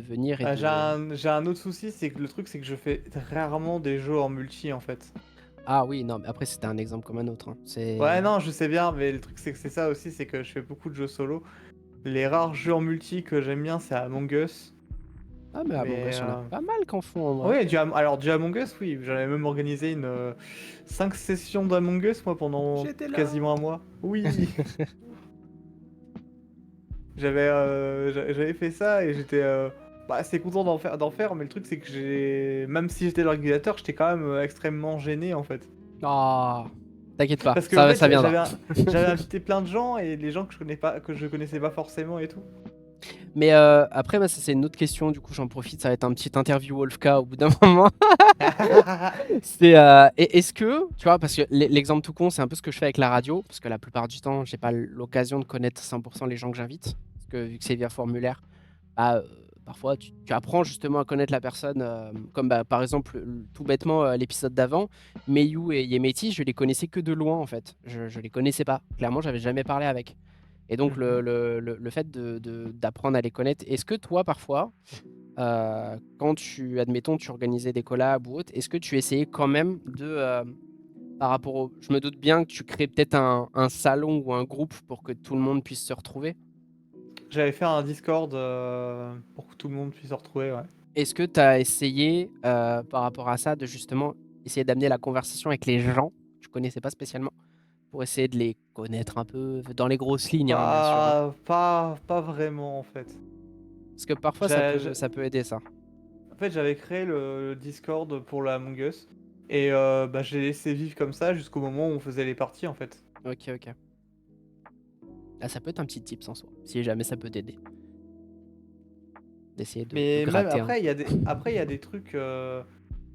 venir et J'ai un autre souci, c'est que le truc, c'est que je fais rarement des jeux en multi en fait. Ah oui, non, mais après c'était un exemple comme un autre. Hein. Ouais, non, je sais bien, mais le truc, c'est que c'est ça aussi, c'est que je fais beaucoup de jeux solo. Les rares jeux en multi que j'aime bien, c'est Among Us. Ah mais Among Us, il y en a pas mal qu'en font en vrai. Oui, alors du Among Us, oui, j'avais même organisé 5 sessions d'Among Us, moi, pendant quasiment un mois. Oui. J'avais fait ça et j'étais assez content d'en faire, mais le truc c'est que même si j'étais l'organisateur, j'étais quand même extrêmement gêné en fait. Ah, t'inquiète pas, Parce que ça, en fait, ça viendra. j'avais invité plein de gens et les gens que je connaissais pas forcément et tout. Mais après, ça c'est une autre question, du coup j'en profite, ça va être un petit interview Wolfka au bout d'un moment. Est-ce que, tu vois, parce que l'exemple tout con, c'est un peu ce que je fais avec la radio, parce que la plupart du temps, j'ai pas l'occasion de connaître 100% les gens que j'invite, parce que vu que c'est via formulaire, bah, parfois tu apprends justement à connaître la personne, comme par exemple, tout bêtement, l'épisode d'avant, Mayu et Yemeti, je les connaissais que de loin en fait, je les connaissais pas, clairement j'avais jamais parlé avec. Et donc le fait d'apprendre à les connaître, est-ce que toi parfois, quand admettons, tu organisais des collabs ou autre, est-ce que tu essayais quand même par rapport au... Je me doute bien que tu crées peut-être un salon ou un groupe pour que tout le monde puisse se retrouver. J'avais fait un Discord pour que tout le monde puisse se retrouver, ouais. Est-ce que tu as essayé, par rapport à ça, de justement essayer d'amener la conversation avec les gens que tu connaissais pas spécialement, pour essayer de les connaître un peu dans les grosses lignes, hein, bien sûr. Hein. Pas vraiment en fait. Parce que parfois ça peut aider ça. En fait, j'avais créé le Discord pour la Among Us et j'ai laissé vivre comme ça jusqu'au moment où on faisait les parties en fait. Ok. Ah, ça peut être un petit tip sans soi, si jamais ça peut t'aider. D'essayer de Mais même gratter. après, il y a des trucs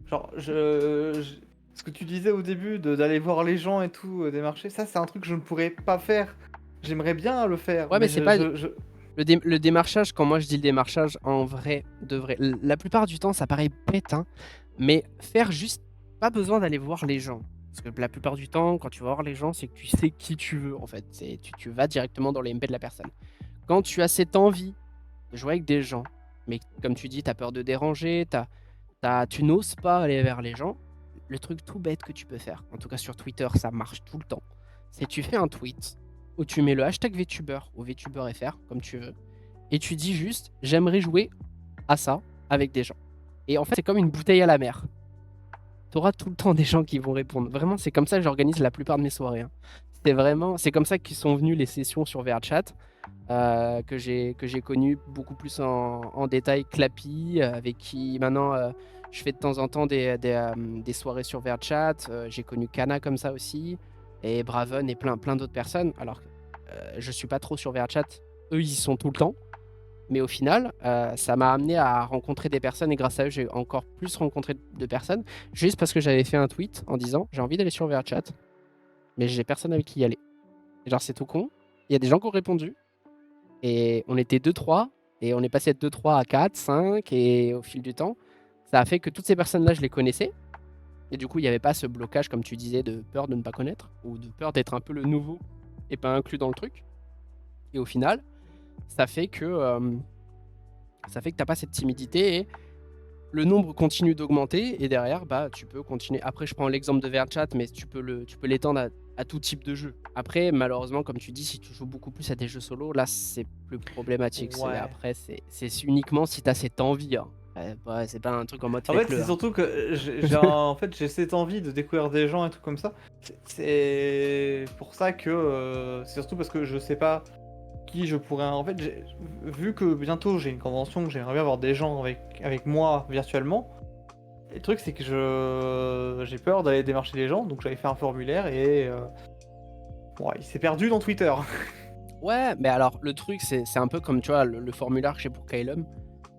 genre ce que tu disais au début d'aller voir les gens et tout, des marchés, ça c'est un truc que je ne pourrais pas faire. J'aimerais bien le faire. Ouais, mais c'est pas le démarchage. Quand moi je dis le démarchage, en vrai, de vrai, la plupart du temps ça paraît bête, hein, mais faire juste pas besoin d'aller voir les gens. Parce que la plupart du temps, quand tu vas voir les gens, c'est que tu sais qui tu veux en fait. Tu vas directement dans les MP de la personne. Quand tu as cette envie de jouer avec des gens, mais comme tu dis, tu as peur de déranger, tu n'oses pas aller vers les gens, le truc tout bête que tu peux faire, en tout cas sur Twitter, ça marche tout le temps, c'est tu fais un tweet où tu mets le hashtag VTuber ou VTuberFR, comme tu veux, et tu dis juste « j'aimerais jouer à ça avec des gens ». Et en fait, c'est comme une bouteille à la mer. Tu auras tout le temps des gens qui vont répondre. Vraiment, c'est comme ça que j'organise la plupart de mes soirées. Hein. C'est comme ça qu'ils sont venus les sessions sur VRChat. Que j'ai connu beaucoup plus en détail Clappy, avec qui maintenant je fais de temps en temps des soirées sur VRChat. J'ai connu Kana comme ça aussi, et Braven et plein d'autres personnes. Alors je suis pas trop sur VRChat, eux ils y sont tout le temps, mais au final ça m'a amené à rencontrer des personnes, et grâce à eux j'ai encore plus rencontré de personnes, juste parce que j'avais fait un tweet en disant j'ai envie d'aller sur VRChat, mais j'ai personne avec qui y aller. Et genre c'est tout con, il y a des gens qui ont répondu. Et on était 2-3, et on est passé de 2-3 à 4, 5, et au fil du temps, ça a fait que toutes ces personnes-là, je les connaissais. Et du coup, il n'y avait pas ce blocage, comme tu disais, de peur de ne pas connaître, ou de peur d'être un peu le nouveau et pas inclus dans le truc. Et au final, ça fait que t'as pas cette timidité et le nombre continue d'augmenter et derrière, bah, tu peux continuer. Après, je prends l'exemple de VRChat, mais tu peux l'étendre à tout type de jeu. Après, malheureusement, comme tu dis, si tu joues beaucoup plus à des jeux solo, là, c'est plus problématique. Ouais. Après, c'est uniquement si tu as cette envie. Hein. C'est pas un truc en mode En fait, faites-le. c'est Hein. surtout que en fait, j'ai cette envie de découvrir des gens et tout comme ça. C'est pour ça que c'est surtout parce que je sais pas qui je pourrais. En fait, vu que bientôt j'ai une convention, que j'aimerais bien avoir des gens avec moi virtuellement. Le truc, c'est que j'ai peur d'aller démarcher les gens, donc j'avais fait un formulaire et ouais, il s'est perdu dans Twitter. Ouais, mais alors, le truc, c'est un peu comme, tu vois, le formulaire que j'ai pour Kylum.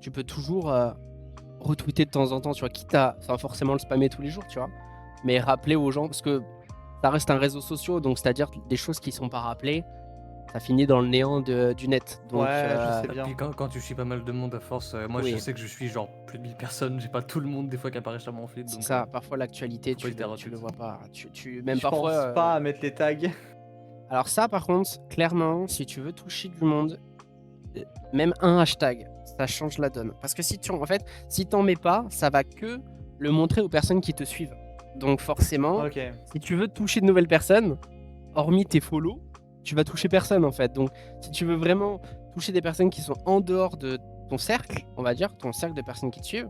Tu peux toujours retweeter de temps en temps, tu vois, quitte à, sans forcément le spammer tous les jours, tu vois, mais rappeler aux gens, parce que ça reste un réseau social, donc c'est-à-dire des choses qui sont pas rappelées, ça finit dans le néant du net. Donc, Ouais, je sais bien. Puis quand tu suis pas mal de monde à force, moi Oui. je sais que je suis genre plus de 1000 personnes, j'ai pas tout le monde des fois qui apparaît sur mon feed. c'est Donc, ça, parfois l'actualité, faut pas hésiter à tu le retweet. vois pas. Même Je parfois. pense pas à mettre les tags. Alors, ça, par contre, clairement, si tu veux toucher du monde, même un hashtag, ça change la donne. Parce que si t'en mets pas, ça va que le montrer aux personnes qui te suivent. Donc, forcément, Ok. si tu veux toucher de nouvelles personnes, hormis tes follow, tu vas toucher personne en fait. Donc, si tu veux vraiment toucher des personnes qui sont en dehors de ton cercle, on va dire, ton cercle de personnes qui te suivent,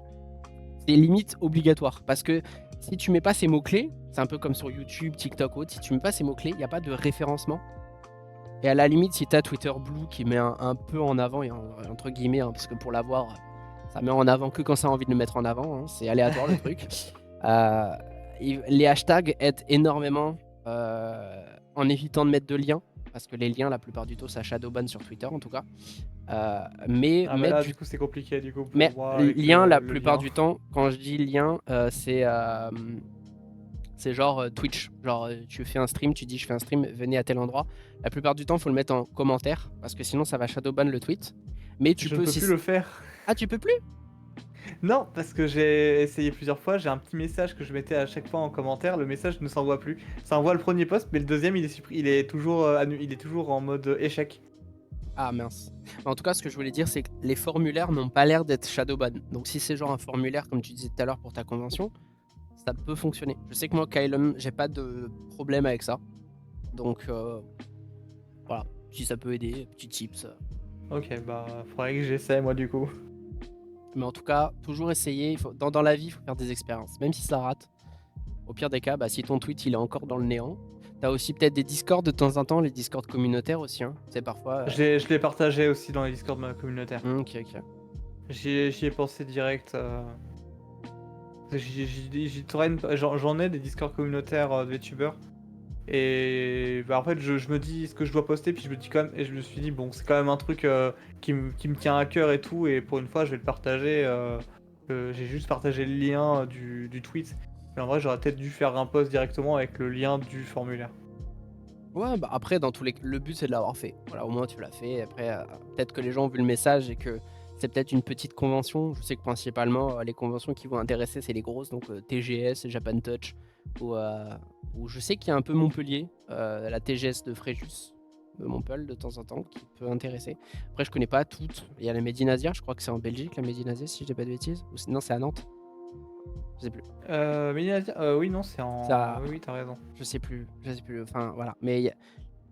c'est limite obligatoire. Parce que si tu mets pas ces mots-clés, c'est un peu comme sur YouTube, TikTok ou autre, si tu mets pas ces mots-clés, il n'y a pas de référencement. Et à la limite, si tu as Twitter Blue qui met un peu en avant, et entre guillemets, hein, parce que pour l'avoir, ça met en avant que quand ça a envie de le mettre en avant, hein, c'est aléatoire le truc. Les hashtags aident énormément en évitant de mettre de liens, parce que les liens, la plupart du temps, ça shadowban sur Twitter en tout cas. Mais Ah bah mettre là, du du coup, c'est compliqué du coup pour mais moi avec lien, la le plupart lien. du temps, quand je dis lien, c'est genre Twitch. Genre, tu fais un stream, tu dis je fais un stream, venez à tel endroit. La plupart du temps, il faut le mettre en commentaire parce que sinon ça va shadowban le tweet. Mais tu Je peux ne peux aussi. plus le faire. Ah, tu peux plus? Non, parce que j'ai essayé plusieurs fois, j'ai un petit message que je mettais à chaque fois en commentaire, le message ne s'envoie plus. Ça envoie le premier post, mais le deuxième il est toujours, il est toujours en mode échec. Ah mince. Mais en tout cas, ce que je voulais dire, c'est que les formulaires n'ont pas l'air d'être shadowban. Donc si c'est genre un formulaire, comme tu disais tout à l'heure pour ta convention, ça peut fonctionner. Je sais que moi, Kylum, j'ai pas de problème avec ça. Donc voilà, si ça peut aider, petit tips. Ok, bah faudrait que j'essaie moi du coup. Mais en tout cas, toujours essayer. Dans la vie, il faut faire des expériences. Même si ça rate. Au pire des cas, bah, si ton tweet il est encore dans le néant, t'as aussi peut-être des discords de temps en temps, les discords communautaires aussi. Hein. C'est parfois. Je l'ai partagé aussi dans les discords de ma communautaire. Ok, ok. J'y ai pensé direct. J'en ai des discords communautaires de VTubers. Et bah, en fait, je me dis ce que je dois poster, puis je me dis quand même, et je me suis dit, bon, c'est quand même un truc qui me tient à cœur et tout, et pour une fois, je vais le partager. J'ai juste partagé le lien du tweet. Mais en vrai, j'aurais peut-être dû faire un post directement avec le lien du formulaire. Ouais, bah après, dans tous les le but c'est de l'avoir fait. Voilà, au moins tu l'as fait. Après, peut-être que les gens ont vu le message et que c'est peut-être une petite convention. Je sais que principalement, les conventions qui vont intéresser, c'est les grosses, donc TGS, Japan Touch, ou je sais qu'il y a un peu Montpellier, la TGS de Fréjus, de Montpellier de temps en temps, qui peut intéresser. Après, je connais pas toutes. Il y a la Medinasia, je crois que c'est en Belgique, la Medinasia, si je dis pas de bêtises. Ou sinon, c'est à Nantes. Je sais plus. Oui, non, c'est en. Ça- Oui, t'as raison. Je sais plus. Enfin, voilà. Mais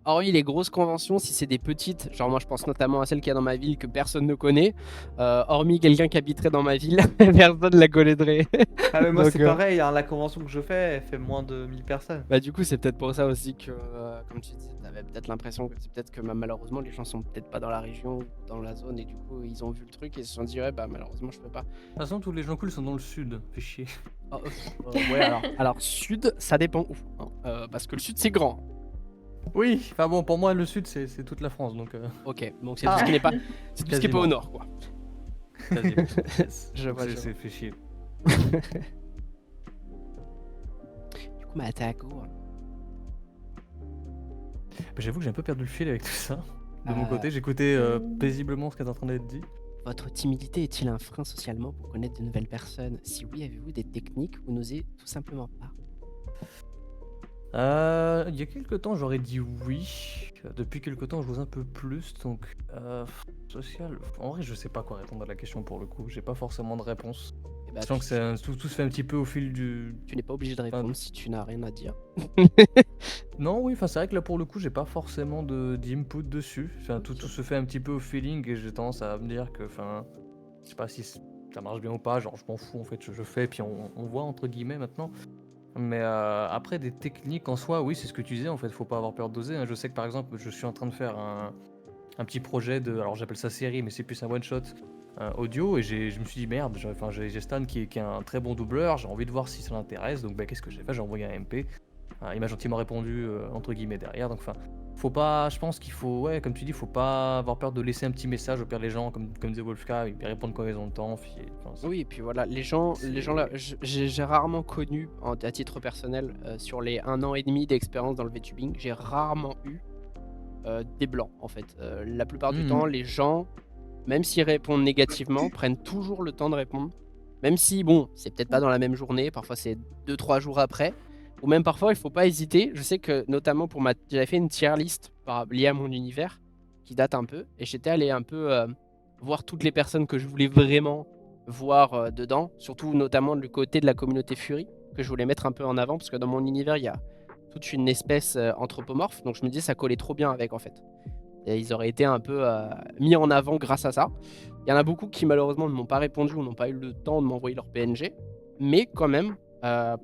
hormis les grosses conventions, si c'est des petites, genre moi je pense notamment à celle qu'il y a dans ma ville que personne ne connaît, hormis quelqu'un qui habiterait dans ma ville, personne la connaîtrait. Ah, mais moi, Donc, c'est pareil, hein, la convention que je fais, elle fait moins de 1000 personnes. Bah du coup c'est peut-être pour ça aussi que, comme tu dis, t'avais peut-être l'impression que c'est peut-être que malheureusement les gens sont peut-être pas dans la région ou dans la zone et du coup ils ont vu le truc et ils se sont dit ouais bah malheureusement je peux pas. De toute façon, tous les gens cool sont dans le sud, fait chier. Oh, ouais alors sud ça dépend où, hein, parce que le sud c'est grand. Oui, Enfin bon, pour moi, le sud, c'est toute la France, donc Ok, donc c'est tout ce qui n'est pas, c'est tout ce qui est pas au nord quoi. quasiment. Yes. Je vois, je C'est fait chier. Du coup Matako. Bah, j'avoue que j'ai un peu perdu le fil avec tout ça. de mon Euh, côté. J'écoutais paisiblement ce qui est en train d'être dit. Votre timidité est-il un frein socialement pour connaître de nouvelles personnes? Si oui, avez-vous des techniques ou n'osez tout simplement pas? Il y a quelques temps, j'aurais dit oui. Depuis quelques temps, j'ose un peu plus. Donc, social. En vrai, je sais pas quoi répondre à la question pour le coup. J'ai pas forcément de réponse. Eh bah, Sachant que tout se fait un petit peu au fil du. tu n'es pas obligé de Enfin, répondre si tu n'as rien à dire. non, oui, enfin, c'est vrai que là pour le coup, j'ai pas forcément d'input dessus. Enfin, tout se fait un petit peu au feeling et j'ai tendance à me dire que, enfin, je sais pas si ça marche bien ou pas. Genre, je m'en fous en fait, je fais, puis on voit entre guillemets maintenant. Mais après, des techniques en soi, oui, c'est ce que tu disais, en fait, faut pas avoir peur d'oser, hein. Je sais que par exemple, je suis en train de faire un petit projet de. Alors, j'appelle ça série, mais c'est plus un one-shot audio, et je me suis dit, merde, j'ai Stan qui est un très bon doubleur, j'ai envie de voir si ça l'intéresse, donc bah, qu'est-ce que j'ai fait? J'ai envoyé un MP. Il m'a gentiment répondu, entre guillemets, derrière, donc enfin. Faut pas, je pense qu'il faut, ouais, comme tu dis, faut pas avoir peur de laisser un petit message. Au pire, les gens, comme disait Wolfka, ils répondent quand ils ont le temps. Oui, et puis voilà, les gens là, j'ai rarement connu, à titre personnel, sur les 1 an et demi d'expérience dans le VTubing, j'ai rarement eu des blancs en fait. La plupart du temps, les gens, même s'ils répondent négativement, prennent toujours le temps de répondre. Même si, bon, c'est peut-être pas dans la même journée, parfois c'est 2-3 jours après. Ou même parfois, il faut pas hésiter. Je sais que notamment j'avais fait une tier list liée à mon univers, qui date un peu. Et j'étais allé un peu voir toutes les personnes que je voulais vraiment voir dedans. Surtout notamment le côté de la communauté Fury, que je voulais mettre un peu en avant. Parce que dans mon univers, il y a toute une espèce anthropomorphe. Donc je me disais, ça collait trop bien avec en fait. Et ils auraient été un peu mis en avant grâce à ça. Il y en a beaucoup qui malheureusement ne m'ont pas répondu ou n'ont pas eu le temps de m'envoyer leur PNG. Mais quand même,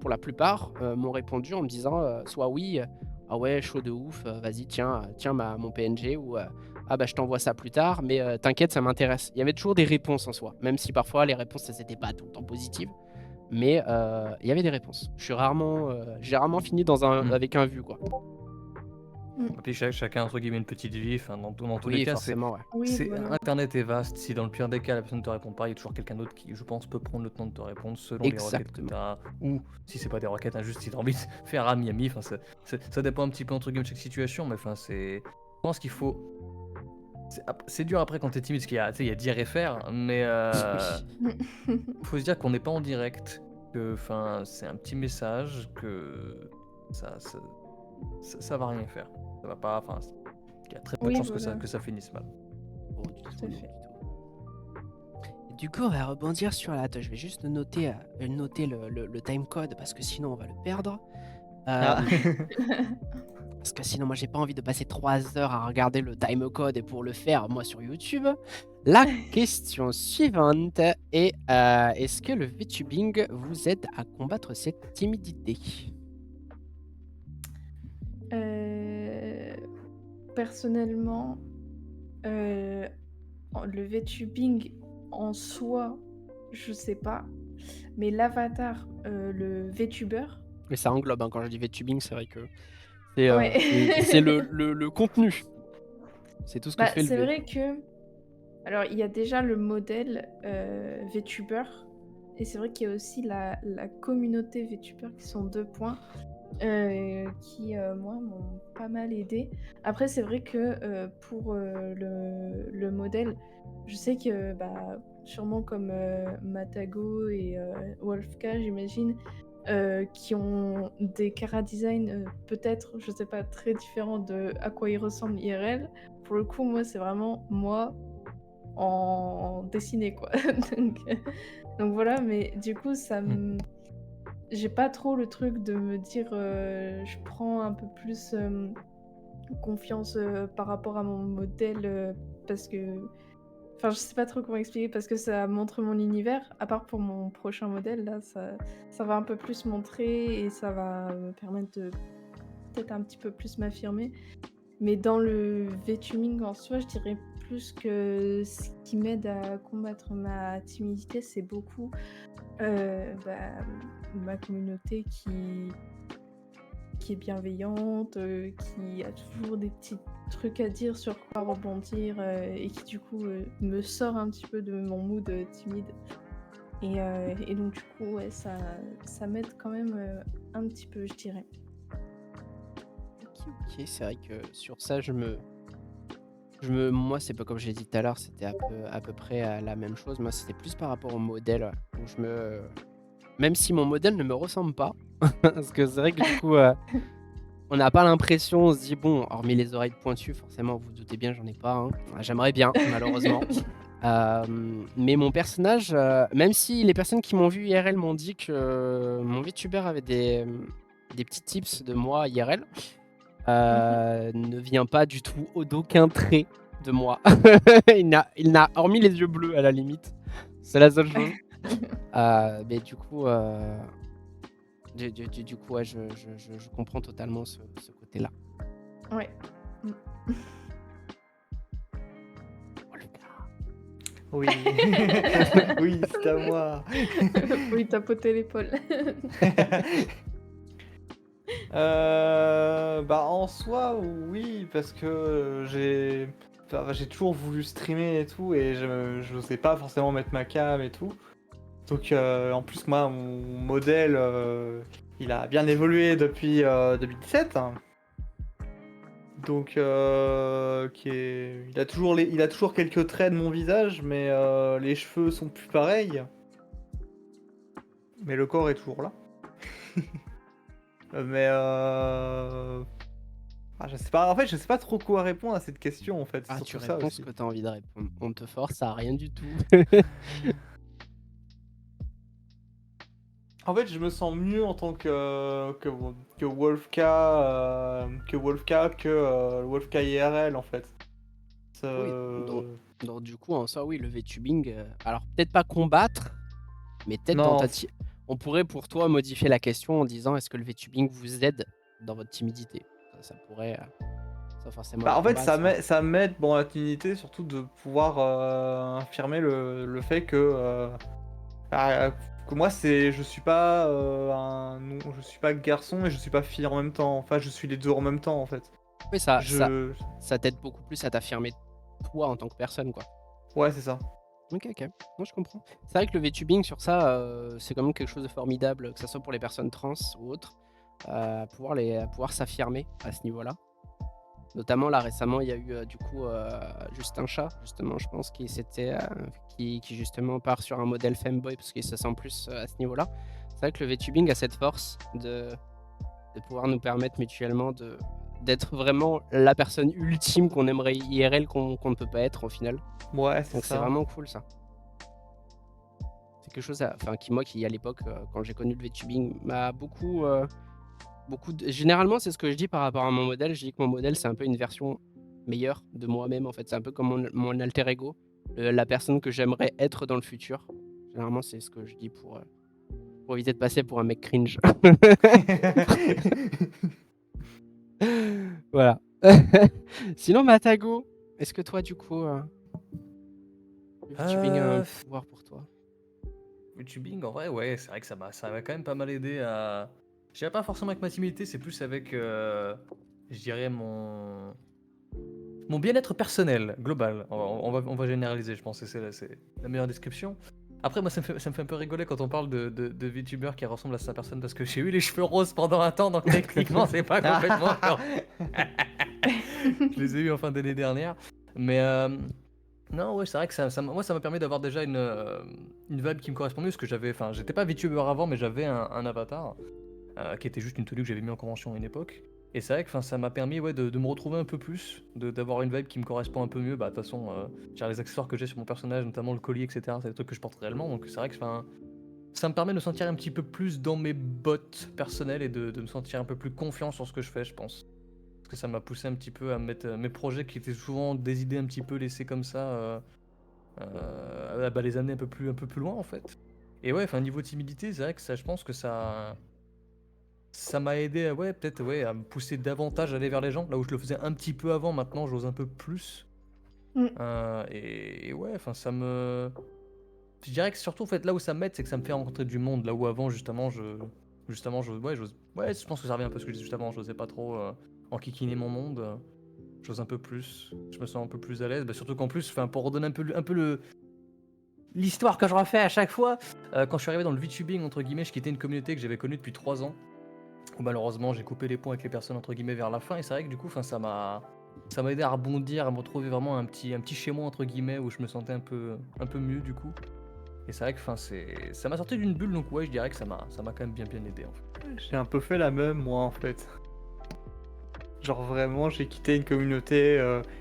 pour la plupart, m'ont répondu en me disant soit oui, ah ouais, chaud de ouf, vas-y, tiens mon PNG, ou ah bah je t'envoie ça plus tard, mais t'inquiète, ça m'intéresse. Il y avait toujours des réponses en soi, même si parfois les réponses, elles n'étaient pas tout le temps positives. Mais il y avait des réponses. J'ai rarement fini avec un vu, quoi. Et puis chacun entre guillemets une petite vie, enfin dans tous les Oui, cas, forcément, ouais. Oui, voilà. Internet est vaste. Si dans le pire des cas la personne ne te répond pas, il y a toujours quelqu'un d'autre qui, je pense, peut prendre le temps de te répondre selon les requêtes que Exactement. tu as, ou si c'est pas des requêtes, hein, juste si tu as envie de faire ami, enfin ça dépend un petit peu entre guillemets de chaque situation, mais enfin je pense qu'il faut. C'est dur après quand t'es timide parce qu'il y a, tu sais, il y a dire et faire, mais faut se dire qu'on n'est pas en direct, que enfin c'est un petit message, que ça va rien faire. Ça va pas, enfin, il y a très peu de Oui, chances voilà. que ça finisse mal. Oh, du Tout tout, à non, fait. du tout. Et du coup, on va rebondir sur la. Attends, je vais juste noter le timecode parce que sinon on va le perdre. Ah. Parce que sinon, moi, j'ai pas envie de passer 3 heures à regarder le timecode et pour le faire, moi, sur YouTube. La question suivante est est-ce que le VTubing vous aide à combattre cette timidité? Personnellement, le VTubing en soi, je sais pas. Mais l'avatar, le VTuber, Mais ça englobe, hein, quand je dis VTubing, c'est vrai que c'est ouais. c'est le contenu. C'est tout ce que Bah, fait le c'est V. vrai que. Alors, il y a déjà le modèle VTuber. Et c'est vrai qu'il y a aussi la communauté VTuber qui sont 2 points. Qui, moi, m'ont pas mal aidé. Après, c'est vrai que pour le modèle, je sais que, bah, sûrement comme Matago et Wolfka, j'imagine, qui ont des chara-design peut-être, je sais pas, très différents de à quoi ils ressemblent IRL. Pour le coup, moi, c'est vraiment moi en dessiné, quoi. Donc voilà, mais du coup, ça me. J'ai pas trop le truc de me dire je prends un peu plus confiance par rapport à mon modèle parce que. Enfin, je sais pas trop comment expliquer parce que ça montre mon univers. À part pour mon prochain modèle, là, ça va un peu plus montrer et ça va me permettre de peut-être un petit peu plus m'affirmer. Mais dans le VTubing en soi, je dirais plus que ce qui m'aide à combattre ma timidité, c'est beaucoup bah, ma communauté qui est bienveillante, qui a toujours des petits trucs à dire sur quoi rebondir et qui du coup me sort un petit peu de mon mood timide. Et donc du coup, ouais, ça m'aide quand même un petit peu, je dirais. Ok, c'est vrai que sur ça, je Moi, c'est pas comme j'ai dit tout à l'heure, c'était à peu près la même chose. Moi, c'était plus par rapport au modèle. Où même si mon modèle ne me ressemble pas, parce que c'est vrai que du coup, on n'a pas l'impression, on se dit, bon, hormis les oreilles pointues, forcément, vous vous doutez bien, j'en ai pas. Hein. J'aimerais bien, malheureusement. Mais mon personnage, même si les personnes qui m'ont vu IRL m'ont dit que mon VTuber avait des petits tips de moi IRL, ne vient pas du tout d'aucun trait de moi. Il n'a, hormis les yeux bleus à la limite, c'est la seule chose. Mais du coup, ouais, je comprends totalement ce côté-là. Ouais. Mm. Oh, le gars. Oui. Oui, c'est à moi. Oui, tapoter l'épaule. Bah en soi, oui, parce que j'ai toujours voulu streamer et tout, et je n'osais pas forcément mettre ma cam et tout. Donc en plus, moi, mon modèle, il a bien évolué depuis 2017. Hein. Donc il a toujours quelques traits de mon visage, mais les cheveux sont plus pareils. Mais le corps est toujours là. Mais je sais pas. En fait, je sais pas trop quoi répondre à cette question. En fait, c'est Tu surtout ça réponds ce aussi. que tu as envie de répondre. On te force à rien du tout. En fait, je me sens mieux en tant que Wolfka que Wolfka IRL en fait. Oui, Euh, donc du coup, en soi, oui, le VTubing, alors peut-être pas combattre, mais peut-être Non, on pourrait pour toi modifier la question en disant est-ce que le VTubing vous aide dans votre timidité? Ça pourrait, sans forcément bah, être en fait, combat, ça m'aide dans la timidité, surtout de pouvoir affirmer le fait bah, que moi, je suis pas non, je suis pas garçon et je suis pas fille en même temps. Enfin, je suis les deux en même temps en fait. Oui, Je, ça t'aide beaucoup plus à t'affirmer toi en tant que personne, quoi. ouais, c'est ça. Ok, moi je comprends. C'est vrai que le VTubing sur ça, c'est quand même quelque chose de formidable, que ce soit pour les personnes trans ou autres, pouvoir s'affirmer à ce niveau-là. Notamment là récemment, il y a eu du coup Justin Chat, justement, je pense, qui justement part sur un modèle femboy parce qu'il se sent plus à ce niveau-là. C'est vrai que le VTubing a cette force de pouvoir nous permettre mutuellement d'être vraiment la personne ultime qu'on aimerait IRL qu'on ne peut pas être au final. Ouais, c'est Donc c'est ça. vraiment cool ça. C'est quelque chose qui à l'époque, quand j'ai connu le VTubing, m'a généralement, c'est ce que je dis par rapport à mon modèle. Je dis que mon modèle, c'est un peu une version meilleure de moi-même. En fait, c'est un peu comme mon alter ego, la personne que j'aimerais être dans le futur. Généralement, c'est ce que je dis pour éviter de passer pour un mec cringe. Voilà. Sinon, Matago, est-ce que toi, du coup, le VTubing a un pouvoir pour toi? VTubing, en vrai, ouais, c'est vrai que ça m'a quand même pas mal aidé à. Je dirais pas forcément avec ma timidité, c'est plus avec, je dirais, mon bien-être personnel, global. On va généraliser, je pense, et c'est la meilleure description. Après, moi, ça me fait un peu rigoler quand on parle de VTuber qui ressemble à sa personne, parce que j'ai eu les cheveux roses pendant un temps, donc techniquement, c'est pas complètement. Je les ai eu en fin d'année dernière. Mais non, ouais, c'est vrai que moi, ça m'a permis d'avoir déjà une vibe qui me correspond mieux, parce que j'étais pas VTuber avant, mais j'avais un avatar qui était juste une tenue que j'avais mis en convention à une époque. Et c'est vrai que ça m'a permis de me retrouver un peu plus, d'avoir une vibe qui me correspond un peu mieux. Bah, de toute façon, les accessoires que j'ai sur mon personnage, notamment le collier, etc., c'est des trucs que je porte réellement. Donc c'est vrai que ça me permet de me sentir un petit peu plus dans mes bottes personnelles et de me sentir un peu plus confiant sur ce que je fais, je pense. Parce que ça m'a poussé un petit peu à mettre mes projets qui étaient souvent des idées un petit peu laissées comme ça, les amener un peu plus loin en fait. Et ouais, niveau timidité, c'est vrai que ça, je pense que ça m'a aidé peut-être à me pousser davantage à aller vers les gens. Là où je le faisais un petit peu avant, maintenant j'ose un peu plus. Mm. Et ouais, je dirais que surtout en fait là où ça m'aide, c'est que ça me fait rencontrer du monde. Là où avant justement je pense que ça revient un peu à ce que je disais juste avant, j'osais pas trop enquiquiner mon monde. J'ose un peu plus, je me sens un peu plus à l'aise. Bah, surtout qu'en plus, pour redonner un peu l'histoire que je refais à chaque fois, quand je suis arrivé dans le VTubing entre guillemets, je quittais une communauté que j'avais connue depuis 3 ans. Où malheureusement j'ai coupé les ponts avec les personnes entre guillemets vers la fin, et c'est vrai que du coup ça m'a ça m'a aidé à rebondir, à me retrouver vraiment un petit chez moi entre guillemets où je me sentais un peu mieux du coup. Et c'est vrai que ça m'a sorti d'une bulle, donc ouais, je dirais que ça m'a quand même bien aidé en fait. J'ai un peu fait la même, moi, en fait. Genre vraiment, j'ai quitté une communauté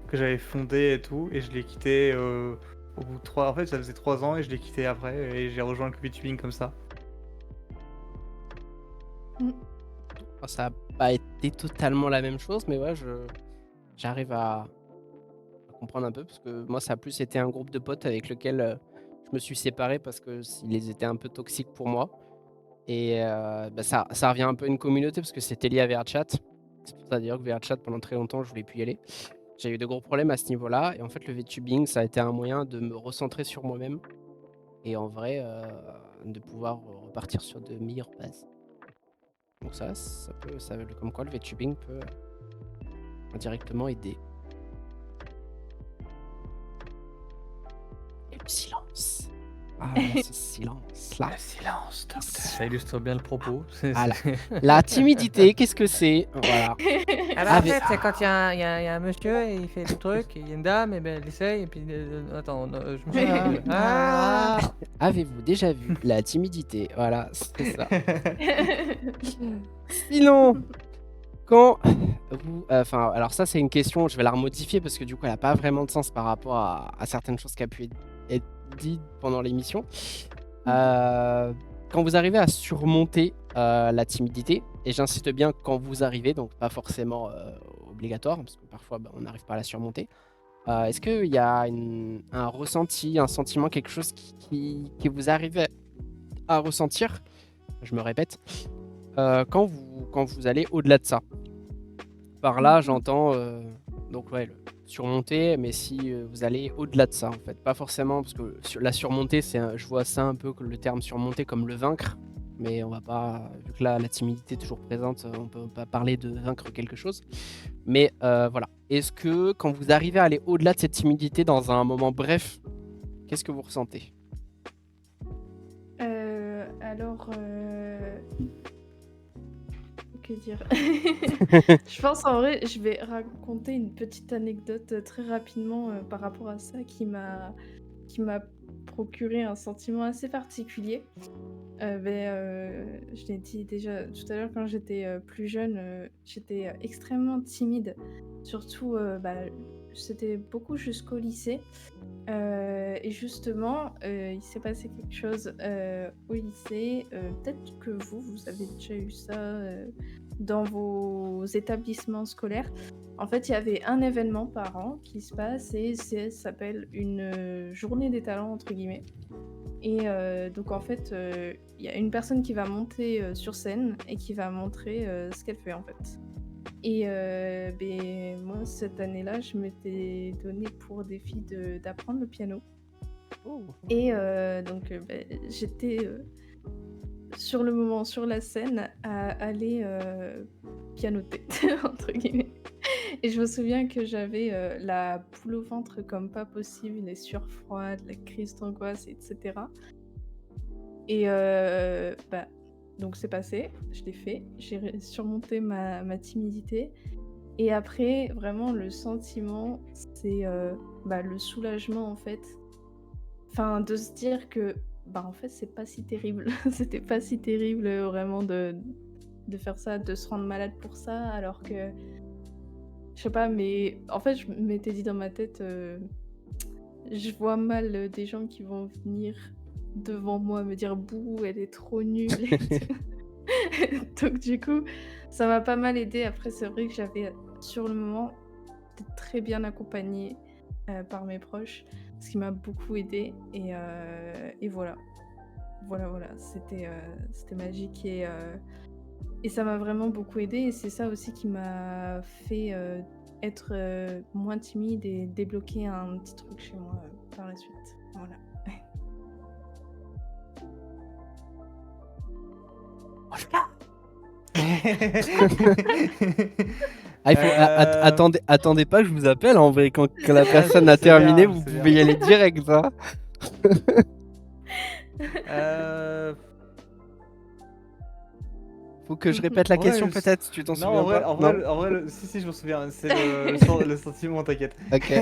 que j'avais fondée et tout, et je l'ai quitté au bout de 3... En fait, ça faisait 3 ans et je l'ai quitté après, et j'ai rejoint le VTubing comme ça. Enfin, ça n'a pas été totalement la même chose, mais ouais, j'arrive à comprendre un peu, parce que moi, ça a plus été un groupe de potes avec lequel je me suis séparé parce qu'ils étaient un peu toxiques pour moi. Et ça revient un peu à une communauté, parce que c'était lié à VRChat. C'est pour ça d'ailleurs que VRChat, pendant très longtemps, je voulais plus y aller. J'ai eu de gros problèmes à ce niveau-là, et en fait, le VTubing, ça a été un moyen de me recentrer sur moi-même, et en vrai, de pouvoir repartir sur de meilleures bases. Donc comme quoi le VTubing peut indirectement aider. Et le silence. Ah, là, ce silence là. Le silence, docteur. Ça illustre bien le propos. Ah, la timidité, qu'est-ce que c'est? Voilà. Ah bah en fait, c'est quand il y a un monsieur et il fait le truc, et il y a une dame, et ben elle essaye, et puis attends, je me souviens. Ah Avez-vous déjà vu la timidité? Voilà, c'est ça. Sinon, quand vous... Enfin, alors ça, c'est une question, je vais la remodifier parce que du coup, elle n'a pas vraiment de sens par rapport à certaines choses qui ont pu être dites pendant l'émission. Quand vous arrivez à surmonter la timidité, et j'insiste bien quand vous arrivez, donc pas forcément obligatoire, parce que parfois on n'arrive pas à la surmonter, est-ce qu'il y a un ressenti, un sentiment, quelque chose qui vous arrive à ressentir, je me répète, quand vous allez au-delà de ça? Par là, j'entends donc ouais, le surmonter, mais si vous allez au-delà de ça, en fait. Pas forcément, parce que la surmonter, je vois ça un peu que le terme surmonter comme le vaincre, mais on va pas, vu que là, la timidité est toujours présente, on peut pas parler de vaincre quelque chose. Mais voilà. Est-ce que quand vous arrivez à aller au-delà de cette timidité dans un moment bref, qu'est-ce que vous ressentez? Alors, que dire? Je pense en vrai, je vais raconter une petite anecdote très rapidement par rapport à ça qui m'a procuré un sentiment assez particulier. Je l'ai dit déjà tout à l'heure, quand j'étais plus jeune, j'étais extrêmement timide. Surtout, c'était beaucoup jusqu'au lycée. Et justement, il s'est passé quelque chose au lycée. Peut-être que vous avez déjà eu ça dans vos établissements scolaires. En fait, il y avait un événement par an qui se passe et ça s'appelle une journée des talents, entre guillemets. Et donc en fait, il y a une personne qui va monter sur scène et qui va montrer ce qu'elle fait en fait. Et moi, cette année-là, je m'étais donné pour défi d'apprendre le piano. Et donc j'étais sur le moment, sur la scène, à aller pianoter, entre guillemets. Et je me souviens que j'avais la boule au ventre comme pas possible, les sueurs froides, la crise d'angoisse, etc. Et donc c'est passé, je l'ai fait, j'ai surmonté ma timidité. Et après, vraiment, le sentiment, c'est le soulagement, en fait. Enfin, de se dire que, en fait, c'est pas si terrible. C'était pas si terrible, vraiment, de faire ça, de se rendre malade pour ça, alors que... Je sais pas, mais en fait, je m'étais dit dans ma tête, je vois mal des gens qui vont venir devant moi me dire « Bouh, elle est trop nulle ». Donc du coup, ça m'a pas mal aidé. Après, c'est vrai que j'avais, sur le moment, été très bien accompagnée par mes proches, ce qui m'a beaucoup aidé. Et voilà. Voilà. C'était magique et ça m'a vraiment beaucoup aidé. Et c'est ça aussi qui m'a fait être moins timide et débloquer un petit truc chez moi par la suite. Voilà. Ah, il faut... attendez pas que je vous appelle en vrai. Quand la personne a c'est terminé, bien, vous c'est pouvez bien. y aller direct. Hein. Faut que je répète la Ouais, question je- peut-être, tu t'en Non, souviens pas? en vrai, si, je m'en souviens. C'est le sentiment, t'inquiète. Ok.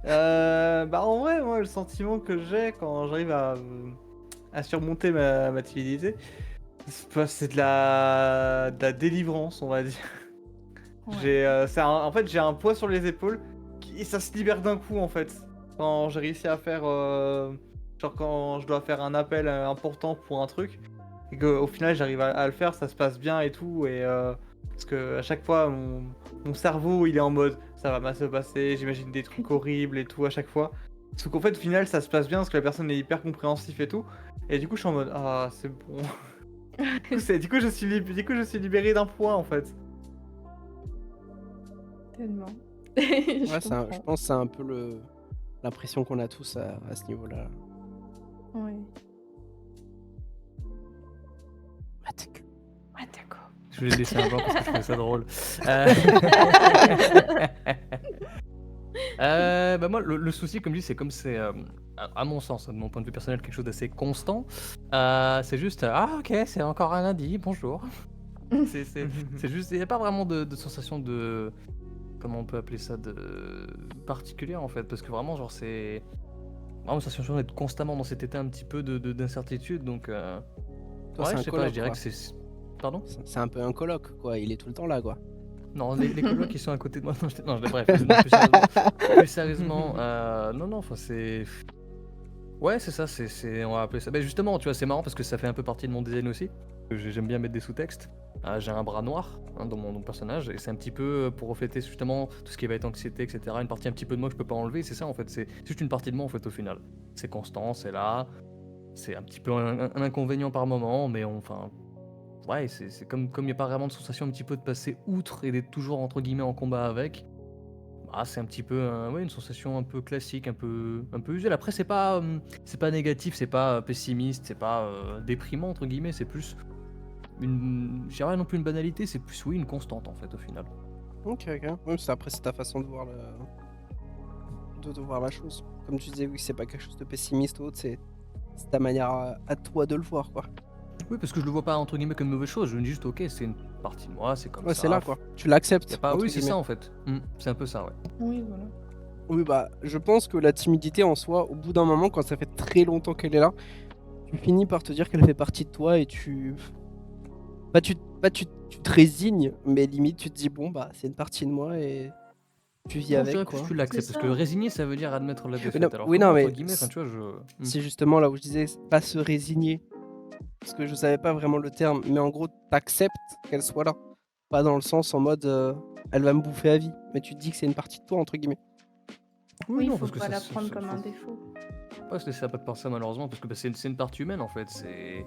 Bah, en vrai, moi, le sentiment que j'ai quand j'arrive à surmonter ma timidité, c'est de la délivrance, on va dire. Ouais. En fait, j'ai un poids sur les épaules et ça se libère d'un coup, en fait. Quand j'ai réussi à faire. Genre, quand je dois faire un appel important pour un truc, et qu'au final, j'arrive à le faire, ça se passe bien et tout. Parce que à chaque fois, mon cerveau, il est en mode ça va mal se passer, j'imagine des trucs horribles et tout à chaque fois. Sauf qu'en fait, au final, ça se passe bien parce que la personne est hyper compréhensif et tout. Et du coup, je suis en mode ah, c'est bon. Du coup, du coup, je suis libéré d'un poids, en fait. Tellement. Ouais, Je je comprends. pense que c'est un peu l'impression qu'on a tous à ce niveau-là. Ouais. Ah, t'es que- Ouais, d'accord. Je voulais laisser un blanc parce que je trouvais ça drôle. Bah moi, le souci, comme je dis, c'est comme c'est, à mon sens, de mon point de vue personnel, quelque chose d'assez constant. C'est juste, ah ok, c'est encore un lundi, bonjour. C'est juste, il n'y a pas vraiment de sensation de, comment on peut appeler ça, de particulière en fait, parce que vraiment, genre, c'est vraiment une sensation d'être constamment dans cet état un petit peu d'incertitude, donc Toi, ouais, c'est je un sais pas, coloc, je dirais quoi. que c'est, pardon? C'est un peu un coloc, quoi. Il est tout le temps là, quoi. Non, les colocs qui sont à côté de moi. Non, bref, non, plus sérieusement, non, enfin c'est. Ouais, c'est ça, on va appeler ça. Bah, justement, tu vois, c'est marrant parce que ça fait un peu partie de mon design aussi. J'aime bien mettre des sous-textes. J'ai un bras noir dans mon personnage et c'est un petit peu pour refléter justement tout ce qui va être anxiété, etc. Une partie un petit peu de moi que je peux pas enlever, c'est ça en fait, c'est juste une partie de moi en fait au final. C'est constant, c'est là, c'est un petit peu un inconvénient par moment, mais enfin. Ouais, c'est comme il n'y a pas vraiment de sensation un petit peu de passer outre et d'être toujours entre guillemets en combat avec, bah, c'est un petit peu ouais, une sensation un peu classique, un peu usuelle. Après, c'est pas négatif, c'est pas pessimiste, c'est pas déprimant entre guillemets, c'est plus je dirais non plus une banalité, c'est plus oui une constante en fait au final. Ok, ok. Ouais, après, c'est ta façon de voir de voir la chose. Comme tu disais, oui, c'est pas quelque chose de pessimiste ou autre, c'est ta manière à toi de le voir, quoi. Oui, parce que je le vois pas entre guillemets comme une mauvaise chose, je me dis juste ok, c'est une partie de moi, c'est comme Ouais, ça. c'est là, quoi. Tu Y l'acceptes, a pas, entre oui, c'est guillemets. ça en fait. C'est un peu ça, ouais. Oui, voilà. Oui, bah, je pense que la timidité en soi, au bout d'un moment, quand ça fait très longtemps qu'elle est là, tu finis par te dire qu'elle fait partie de toi et tu te résignes, mais limite tu te dis bon bah c'est une partie de moi et tu vis Non, je avec, dirais plus quoi. tu l'acceptes, C'est parce que ça. résigner ça veut dire admettre la Oui, défaite. non, Alors oui, que moi, non, entre mais guillemets, enfin tu vois, c'est justement là où je disais pas se résigner, parce que je savais pas vraiment le terme, mais en gros t'acceptes qu'elle soit là, pas dans le sens en mode elle va me bouffer à vie, mais tu te dis que c'est une partie de toi entre guillemets. Oui, non, faut parce que pas ça, la prendre comme un défaut. pas se laisser abattre par ça malheureusement, parce que bah, c'est une partie humaine en fait. C'est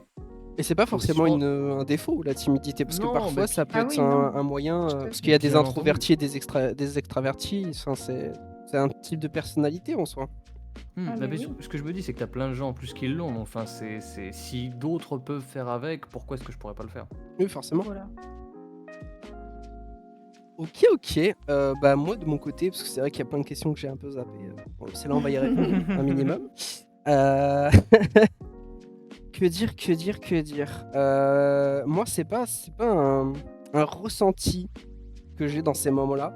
Et c'est pas faut aussi, je forcément pense. un défaut la timidité, parce que Non, parfois mais ça puis, peut Ah être oui, non. un moyen, Tout à parce fait. qu'il y a des bien entendu. introvertis et des extravertis, enfin, c'est un type de personnalité en soi. Ah, Mais mais oui. ce que je me dis, c'est que t'as plein de gens en plus qui l'ont. Donc, enfin, si d'autres peuvent faire avec, pourquoi est-ce que je pourrais pas le faire? Oui, forcément. Voilà. Ok, ok. Bah moi de mon côté, parce que c'est vrai qu'il y a plein de questions que j'ai un peu zappées. Bon, c'est là on va y répondre un minimum. Euh, que dire. Moi c'est pas un ressenti que j'ai dans ces moments-là.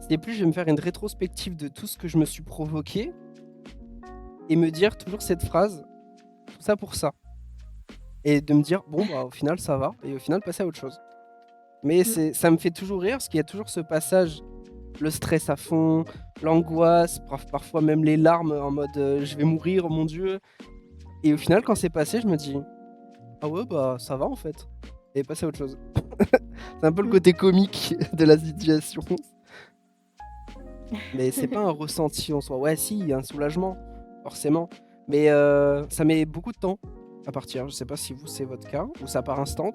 C'est plus je vais me faire une rétrospective de tout ce que je me suis provoqué et me dire toujours cette phrase, tout ça pour ça. Et de me dire bon bah au final ça va et au final passer à autre chose. Mais ça me fait toujours rire parce qu'il y a toujours ce passage, le stress à fond, l'angoisse, parfois même les larmes en mode je vais mourir, oh mon dieu. Et au final, quand c'est passé, je me dis ah ouais, bah ça va en fait. Et passer à autre chose. C'est un peu le côté comique de la situation. Mais c'est pas un ressenti en soi. Ouais, si, il y a un soulagement, forcément. Mais ça met beaucoup de temps à partir. Je sais pas si vous, c'est votre cas ou ça part instant.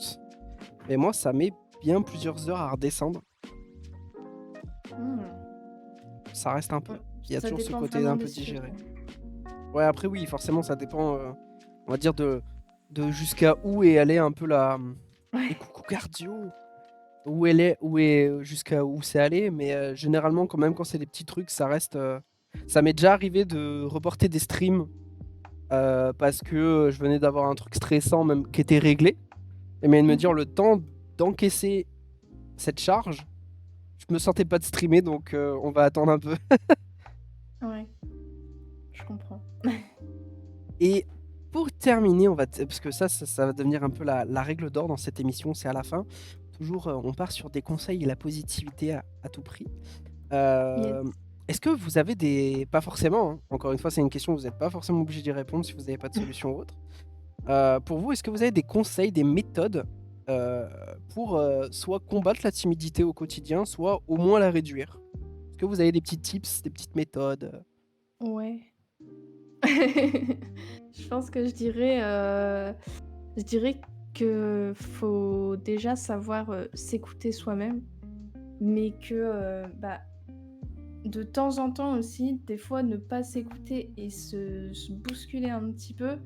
Mais moi, ça met bien plusieurs heures à redescendre. Hmm. Ça reste un peu. Ouais, Il y a ça toujours ce dépend côté vraiment un des peu digéré. situations. Ouais, après, oui, forcément, ça dépend, on va dire, de jusqu'à où est allé un peu la. Ouais. Et coucou cardio! Jusqu'à où c'est allé, mais généralement, quand même, quand c'est des petits trucs, ça reste. Ça m'est déjà arrivé de reporter des streams parce que je venais d'avoir un truc stressant, même qui était réglé. Et mais de me dire le temps d'encaisser cette charge. Je me sentais pas de streamer, donc on va attendre un peu. Ouais, je comprends. Et pour terminer, parce que ça va devenir un peu la règle d'or dans cette émission, c'est à la fin. Toujours, on part sur des conseils et la positivité à tout prix. Yes. Est-ce que vous avez des... Pas forcément, hein. Encore une fois, c'est une question, vous n'êtes pas forcément obligé d'y répondre si vous n'avez pas de solution ou autre. Pour vous, est-ce que vous avez des conseils, des méthodes pour soit combattre la timidité au quotidien, soit au moins la réduire? Est-ce que vous avez des petits tips, des petites méthodes? Ouais. Je pense que je dirais que faut déjà savoir s'écouter soi-même, mais que de temps en temps aussi, des fois, ne pas s'écouter et se bousculer un petit peu,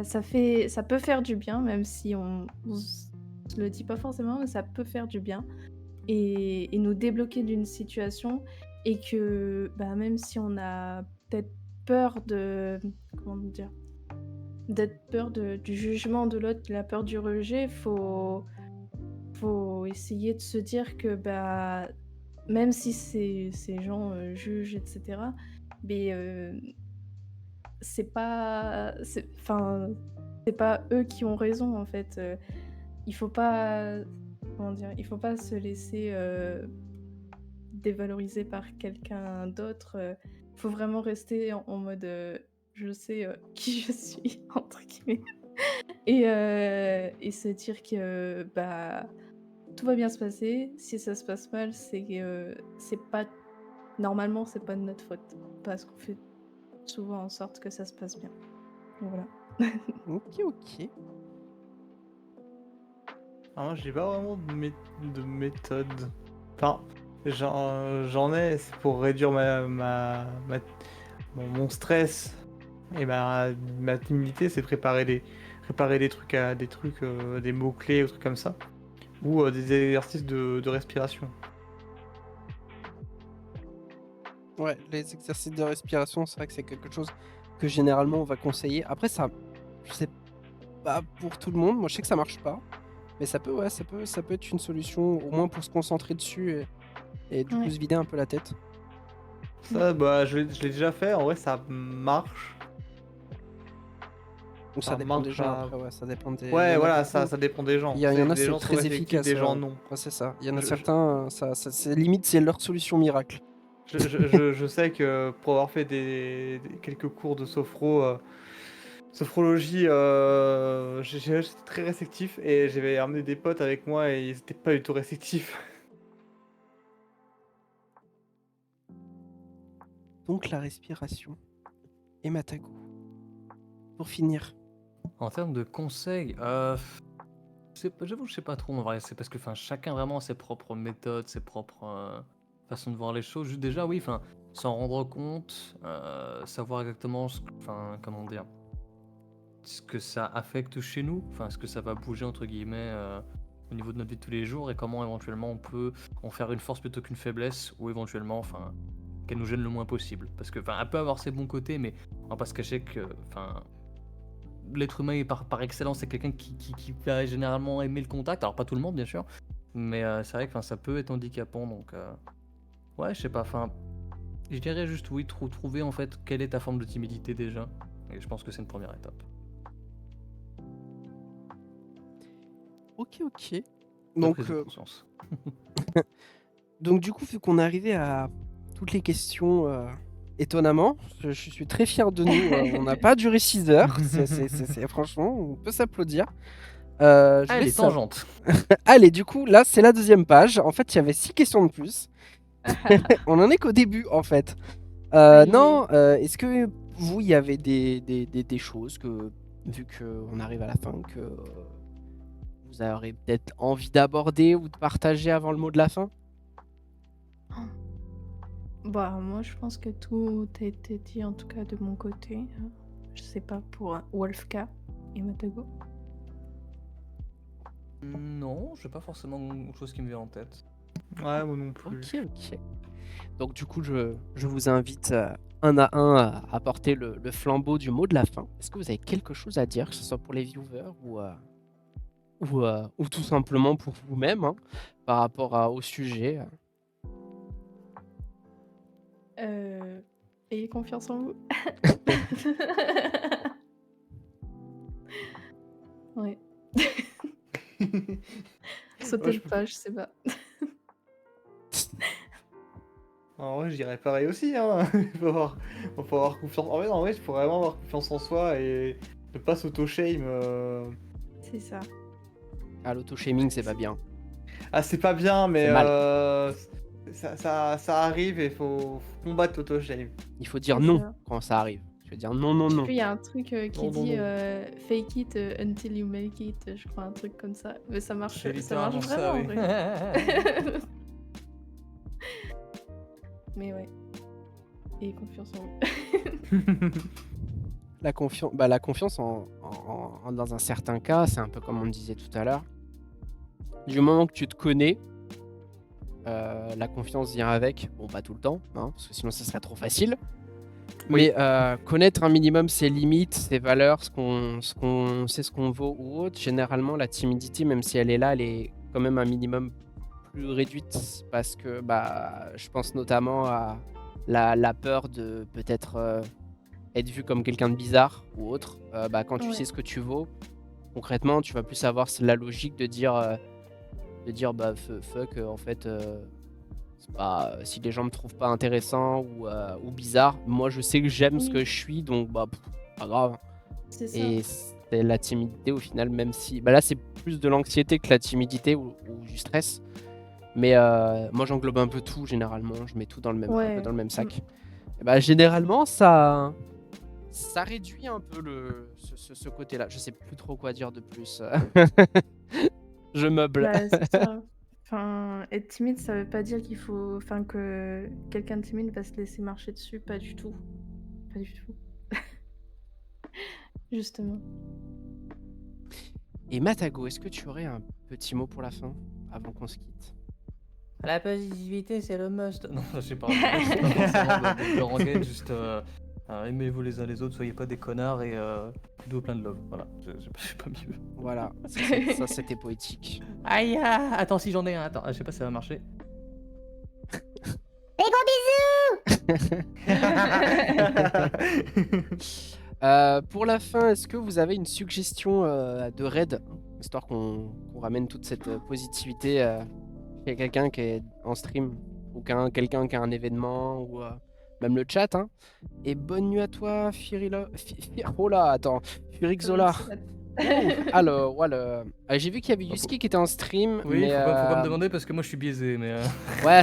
ça peut faire du bien, même si on se le dit pas forcément, mais ça peut faire du bien et nous débloquer d'une situation et que même si on a peut-être peur de comment dire? D'être peur du jugement de l'autre, la peur du rejet, faut essayer de se dire que, même si ces gens, jugent et cetera, mais c'est pas eux qui ont raison, en fait, il faut pas, comment dire? Il faut pas se laisser, dévaloriser par quelqu'un d'autre, faut vraiment rester en mode, «Je sais, qui je suis» entre guillemets et se dire que, tout va bien se passer. Si ça se passe mal, c'est pas normalement, c'est pas de notre faute parce qu'on fait souvent en sorte que ça se passe bien. Donc voilà. Ok, ok. Alors moi, j'ai pas vraiment de méthode. Enfin, j'en ai, c'est pour réduire mon stress et ma timidité, c'est préparer des trucs des mots-clés ou trucs comme ça. Ou des exercices de respiration. Ouais, les exercices de respiration, c'est vrai que c'est quelque chose que généralement on va conseiller. Après, ça, je sais pas pour tout le monde. Moi, je sais que ça marche pas. Mais ça peut, ouais, ça peut être une solution, au moins pour se concentrer dessus et du coup Ouais. se vider un peu la tête. Ça, je l'ai déjà fait, en vrai, ça marche. Donc ça Ça dépend des marche gens à- après, ouais, ça dépend des. il y Ouais, en a voilà, beaucoup- ça dépend des gens. Il y en a, Des c'est gens sont très effectifs, efficace. des gens Ouais. non. Ouais, c'est ça. Il y en a Je- certains, c'est limite, c'est leur solution miracle. Je sais que pour avoir fait quelques cours de sophrologie, j'étais très réceptif et j'avais amené des potes avec moi et ils étaient pas du tout réceptifs. Donc la respiration. Et Matago. Pour finir. En termes de conseils, j'avoue, je sais pas trop en vrai. C'est parce que chacun vraiment a ses propres méthodes, ses propres façons de voir les choses. Juste déjà, oui, s'en rendre compte, savoir exactement comment dire, ce que ça affecte chez nous, ce que ça va bouger entre guillemets au niveau de notre vie de tous les jours et comment éventuellement on peut en faire une force plutôt qu'une faiblesse ou éventuellement, qu'elle nous gêne le moins possible. Parce que, elle peut avoir ses bons côtés, mais on va pas se cacher que, l'être humain est par excellence, c'est quelqu'un qui va généralement aimer le contact. Alors pas tout le monde bien sûr, mais c'est vrai que ça peut être handicapant. Donc ouais, je sais pas. Je dirais juste oui, trouver en fait quelle est ta forme de timidité déjà. Et je pense que c'est une première étape. Ok, ok. La Donc, prise de conscience. donc du coup, vu qu'on est arrivé à toutes les questions, étonnamment, je suis très fier de nous. On n'a pas duré 6 heures. Franchement, on peut s'applaudir. Je vais Allez, savoir- tangente. Allez, du coup, là, c'est la deuxième page. En fait, il y avait 6 questions de plus. On en est qu'au début, en fait. Aïe. Non, est-ce que vous, il y avait des choses que, vu qu'on arrive à la fin, que vous aurez peut-être envie d'aborder ou de partager avant le mot de la fin? Moi, je pense que tout a été dit, en tout cas de mon côté. Je sais pas pour Wolfka et Matago. Non, j'ai pas forcément quelque chose qui me vient en tête. Ouais, moi non plus. Ok, ok. Donc du coup, je vous invite un à un à porter le flambeau du mot de la fin. Est-ce que vous avez quelque chose à dire, que ce soit pour les viewers ou ou tout simplement pour vous-même, hein, par rapport au sujet. Ayez confiance en vous. Ouais. Sauter Ouais, le pas, je sais pas. En vrai, je dirais pareil aussi, hein. Faut avoir confiance. En vrai, il faut vraiment avoir confiance en soi et ne pas s'auto-shame. C'est ça. Ah, l'auto-shaming, c'est pas bien. Ah, c'est pas bien, mais C'est mal. ça arrive et faut combattre l'auto-shame. Il faut dire C'est non ça. quand ça arrive. Je veux dire non, non, Je sais non. plus, il y a un truc qui Non, non, dit non. fake it until you make it, je crois, un truc comme ça. Mais ça marche C'est vraiment littéralement ça, en oui. vrai. Mais ouais. Ayez confiance en vous. La confiance dans un certain cas, c'est un peu comme on disait tout à l'heure. Du moment que tu te connais, la confiance vient avec. Bon, pas tout le temps, hein, parce que sinon ça serait trop facile. Oui. Mais connaître un minimum ses limites, ses valeurs, ce qu'on sait, ce qu'on vaut ou autre, généralement la timidité, même si elle est là, elle est quand même un minimum plus réduite parce que je pense notamment à la peur de peut-être être vu comme quelqu'un de bizarre ou autre. Quand tu Ouais. sais ce que tu vaux, concrètement, tu vas plus avoir la logique de dire fuck, en fait, si les gens me trouvent pas intéressant ou bizarre, moi je sais que j'aime ce Oui. que je suis, donc pas grave. C'est ça. Et c'est la timidité au final, même si là c'est plus de l'anxiété que la timidité ou du stress. Mais moi j'englobe un peu tout généralement, je mets tout un peu Ouais. dans le même sac. Et généralement ça réduit un peu ce côté-là. Je sais plus trop quoi dire de plus. Je meuble. Bah, c'est ça. Enfin, être timide, ça veut pas dire qu'il faut. Enfin, que quelqu'un de timide va se laisser marcher dessus. Pas du tout. Pas du tout. Justement. Et Matago, est-ce que tu aurais un petit mot pour la fin avant qu'on se quitte? La positivité, c'est le must. Non, je sais pas. C'est pas forcément de rengaine, juste aimez-vous les uns les autres, soyez pas des connards et faites-vous plein de love. Voilà, j'ai pas mieux. Voilà, ça c'était poétique. Aïe, attends, si j'en ai un, attends, je sais pas si ça va marcher. Pour la fin, est-ce que vous avez une suggestion de raid, histoire qu'on ramène toute cette positivité chez quelqu'un qui est en stream ou quelqu'un qui a un événement ou même le chat, hein. Et bonne nuit à toi, oh là, attends, Furixola. Alors, voilà. J'ai vu qu'il y avait Yuski qui était en stream. Oui, mais, faut pas me demander parce que moi je suis biaisé, mais. Ouais,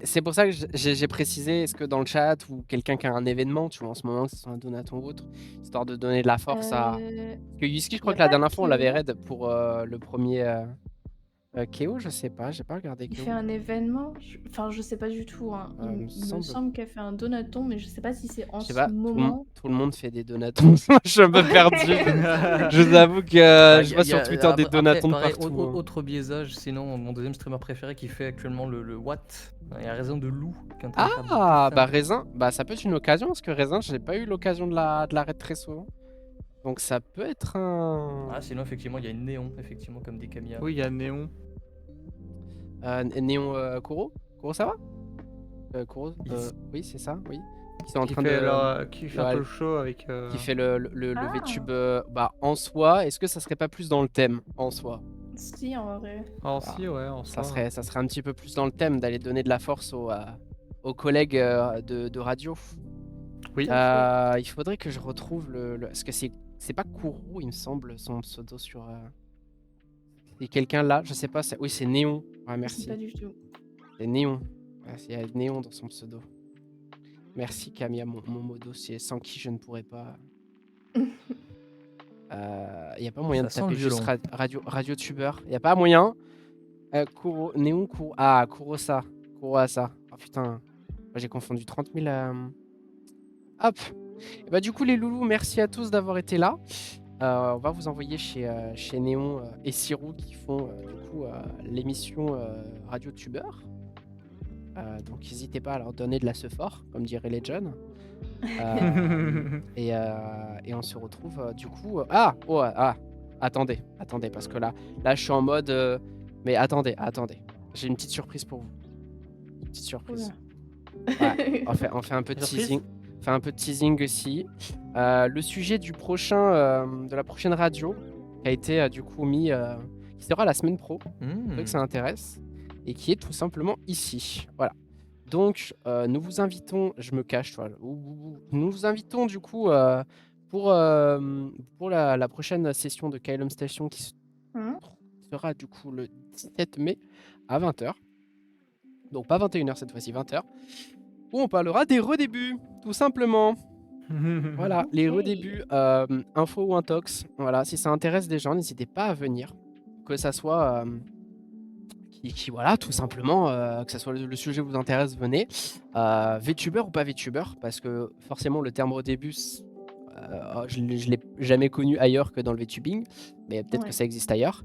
c'est pour ça que j'ai précisé, est-ce que dans le chat ou quelqu'un qui a un événement, tu vois, en ce moment, que ce soit un donaton ou autre, histoire de donner de la force à. Parce que Yuski, je crois y a que la pas dernière fois, on l'avait Keo raid pour le premier. Keo, je sais pas, j'ai pas regardé Il Keo. fait un événement. Enfin, je sais pas du tout. Hein. il me Il me semble. semble qu'elle fait un donaton, mais je sais pas si c'est en Je sais ce pas, moment. tout le monde fait des donatons. Je suis un peu perdu. Je vous avoue que je vois sur Twitter des donatons de pareil, partout. hein. Autre biaisage, sinon mon deuxième streamer préféré qui fait actuellement le Watt, il y a raison de Lou. Raisin, ça peut être une occasion parce que Raisin, j'ai pas eu l'occasion de la raid très souvent. Donc ça peut être un. Ah, sinon effectivement, il y a une Néon, effectivement, comme dit Camilla. Oui, il y a Néon. Néon Kuro ça va Kuro, oui, c'est ça, oui. Qui sont en train Qui fait un peu le show avec. Qui fait le Ah. VTube en soi. Est-ce que ça serait pas plus dans le thème en soi? Si, en vrai. Si, ouais, en Ça soi. serait un petit peu plus dans le thème d'aller donner de la force aux collègues de radio. Oui. Il faudrait que je retrouve Est-ce que c'est pas Kuro, il me semble, son pseudo sur. C'est quelqu'un là, je sais pas. Oui, c'est Néon. Ouais, Je merci. sais pas du tout. C'est Néon. Il y a Néon dans son pseudo. Merci Camilla, mon modo, sans qui je ne pourrais pas. Il n'y a pas moyen Ça de sent taper le juste violon. radio-tubeur. Il n'y a pas moyen. Néon Kuro. Ah, Kurosa. Kuroasa. Oh putain. Moi, j'ai confondu 30 000. Hop. Et du coup, les loulous, merci à tous d'avoir été là. On va vous envoyer chez Néon et Sirou qui font l'émission Radio-Tubeur. Donc n'hésitez pas à leur donner de la sephore, comme dirait les jeunes. Et on se retrouve du coup... attendez, parce que là, je suis en mode. Mais attendez. J'ai une petite surprise pour vous. Une petite surprise. Ouais, on fait un peu de Surprise teasing. On fait un peu de teasing aussi. Le sujet du de la prochaine radio qui a été du coup mis, qui sera la semaine pro, pour ceux que ça intéresse, et qui est tout simplement ici. Voilà. Donc, nous vous invitons, je me cache, toi. Nous vous invitons du coup pour la prochaine session de Kylum Station qui sera du coup le 17 mai à 20h. Donc pas 21h cette fois-ci, 20h. Où on parlera des redébuts, tout simplement. Voilà, les redébuts, info ou intox. Voilà, si ça intéresse des gens, n'hésitez pas à venir. Que ça soit... voilà, tout simplement, que ça soit le sujet vous intéresse, venez. VTuber ou pas VTuber, parce que forcément le terme redébut, je l'ai jamais connu ailleurs que dans le VTubing, mais peut-être que ça existe ailleurs.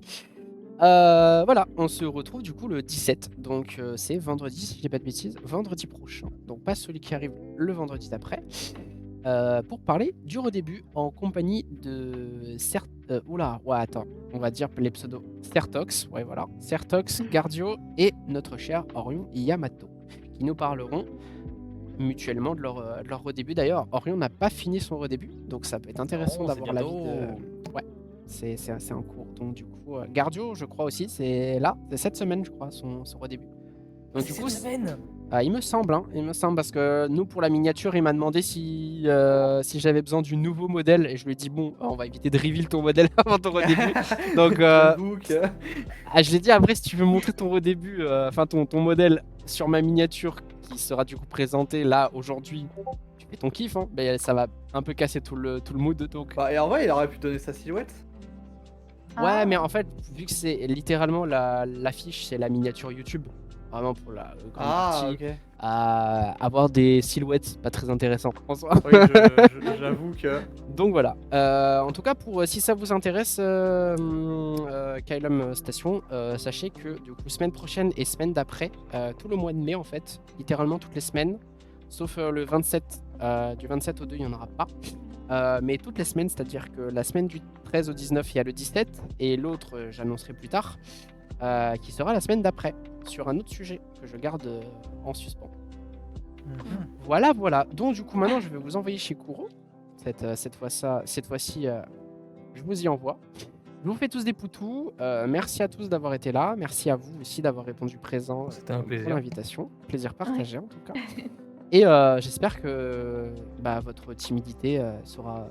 Voilà, on se retrouve du coup le 17, donc c'est vendredi, si je dis pas de bêtises, vendredi prochain. Donc pas celui qui arrive le vendredi d'après, pour parler du redébut en compagnie de on va dire les pseudos Certox, ouais voilà, Certox, Gardio et notre cher Orion Yamato, qui nous parleront mutuellement de leur redébut. D'ailleurs, Orion n'a pas fini son redébut, donc ça peut être intéressant d'avoir l'avis de... Ouais. C'est en cours. Donc du coup, Gardio, je crois aussi, c'est cette semaine, je crois, son redébut. Donc du coup, il me semble, parce que nous, pour la miniature, il m'a demandé si j'avais besoin du nouveau modèle, et je lui ai dit bon, on va éviter de reveal ton modèle avant ton redébut. Donc je lui ai dit après, si tu veux montrer ton redébut, enfin ton modèle sur ma miniature qui sera du coup présenté là aujourd'hui, tu fais ton kiff, hein. Mais ça va un peu casser tout le mood. Donc et en vrai, il aurait pu donner sa silhouette. ouais, mais en fait, vu que c'est littéralement l'affiche, c'est la miniature YouTube, vraiment pour la grande partie, ok. avoir des silhouettes pas très intéressantes en soi. Oui, j'avoue que... Donc voilà. En tout cas, si ça vous intéresse, Kylum Station, sachez que du coup, semaine prochaine et semaine d'après, tout le mois de mai en fait, littéralement toutes les semaines, sauf le 27, du 27 au 2, il n'y en aura pas. Mais toutes les semaines, c'est-à-dire que la semaine du 13 au 19, il y a le 17, et l'autre, j'annoncerai plus tard, qui sera la semaine d'après, sur un autre sujet que je garde en suspens. Voilà. Donc du coup, maintenant, je vais vous envoyer chez Kuro. Cette fois-ci, je vous y envoie. Je vous fais tous des poutous. Merci à tous d'avoir été là. Merci à vous aussi d'avoir répondu présent. C'était un plaisir. Pour l'invitation. Plaisir partagé en tout cas. Et j'espère que votre timidité sera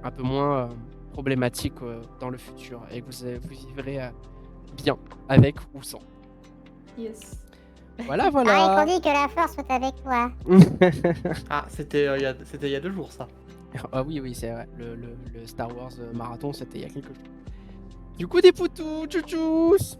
un peu moins problématique dans le futur et que vous vivrez bien avec ou sans. Yes. Voilà. Ah, dit que la force soit avec toi. Ah, c'était il y a 2 jours ça. Ah oui, c'est vrai. Le Star Wars marathon, c'était il y a quelques jours. Du coup, des poutous, tchou-tchous.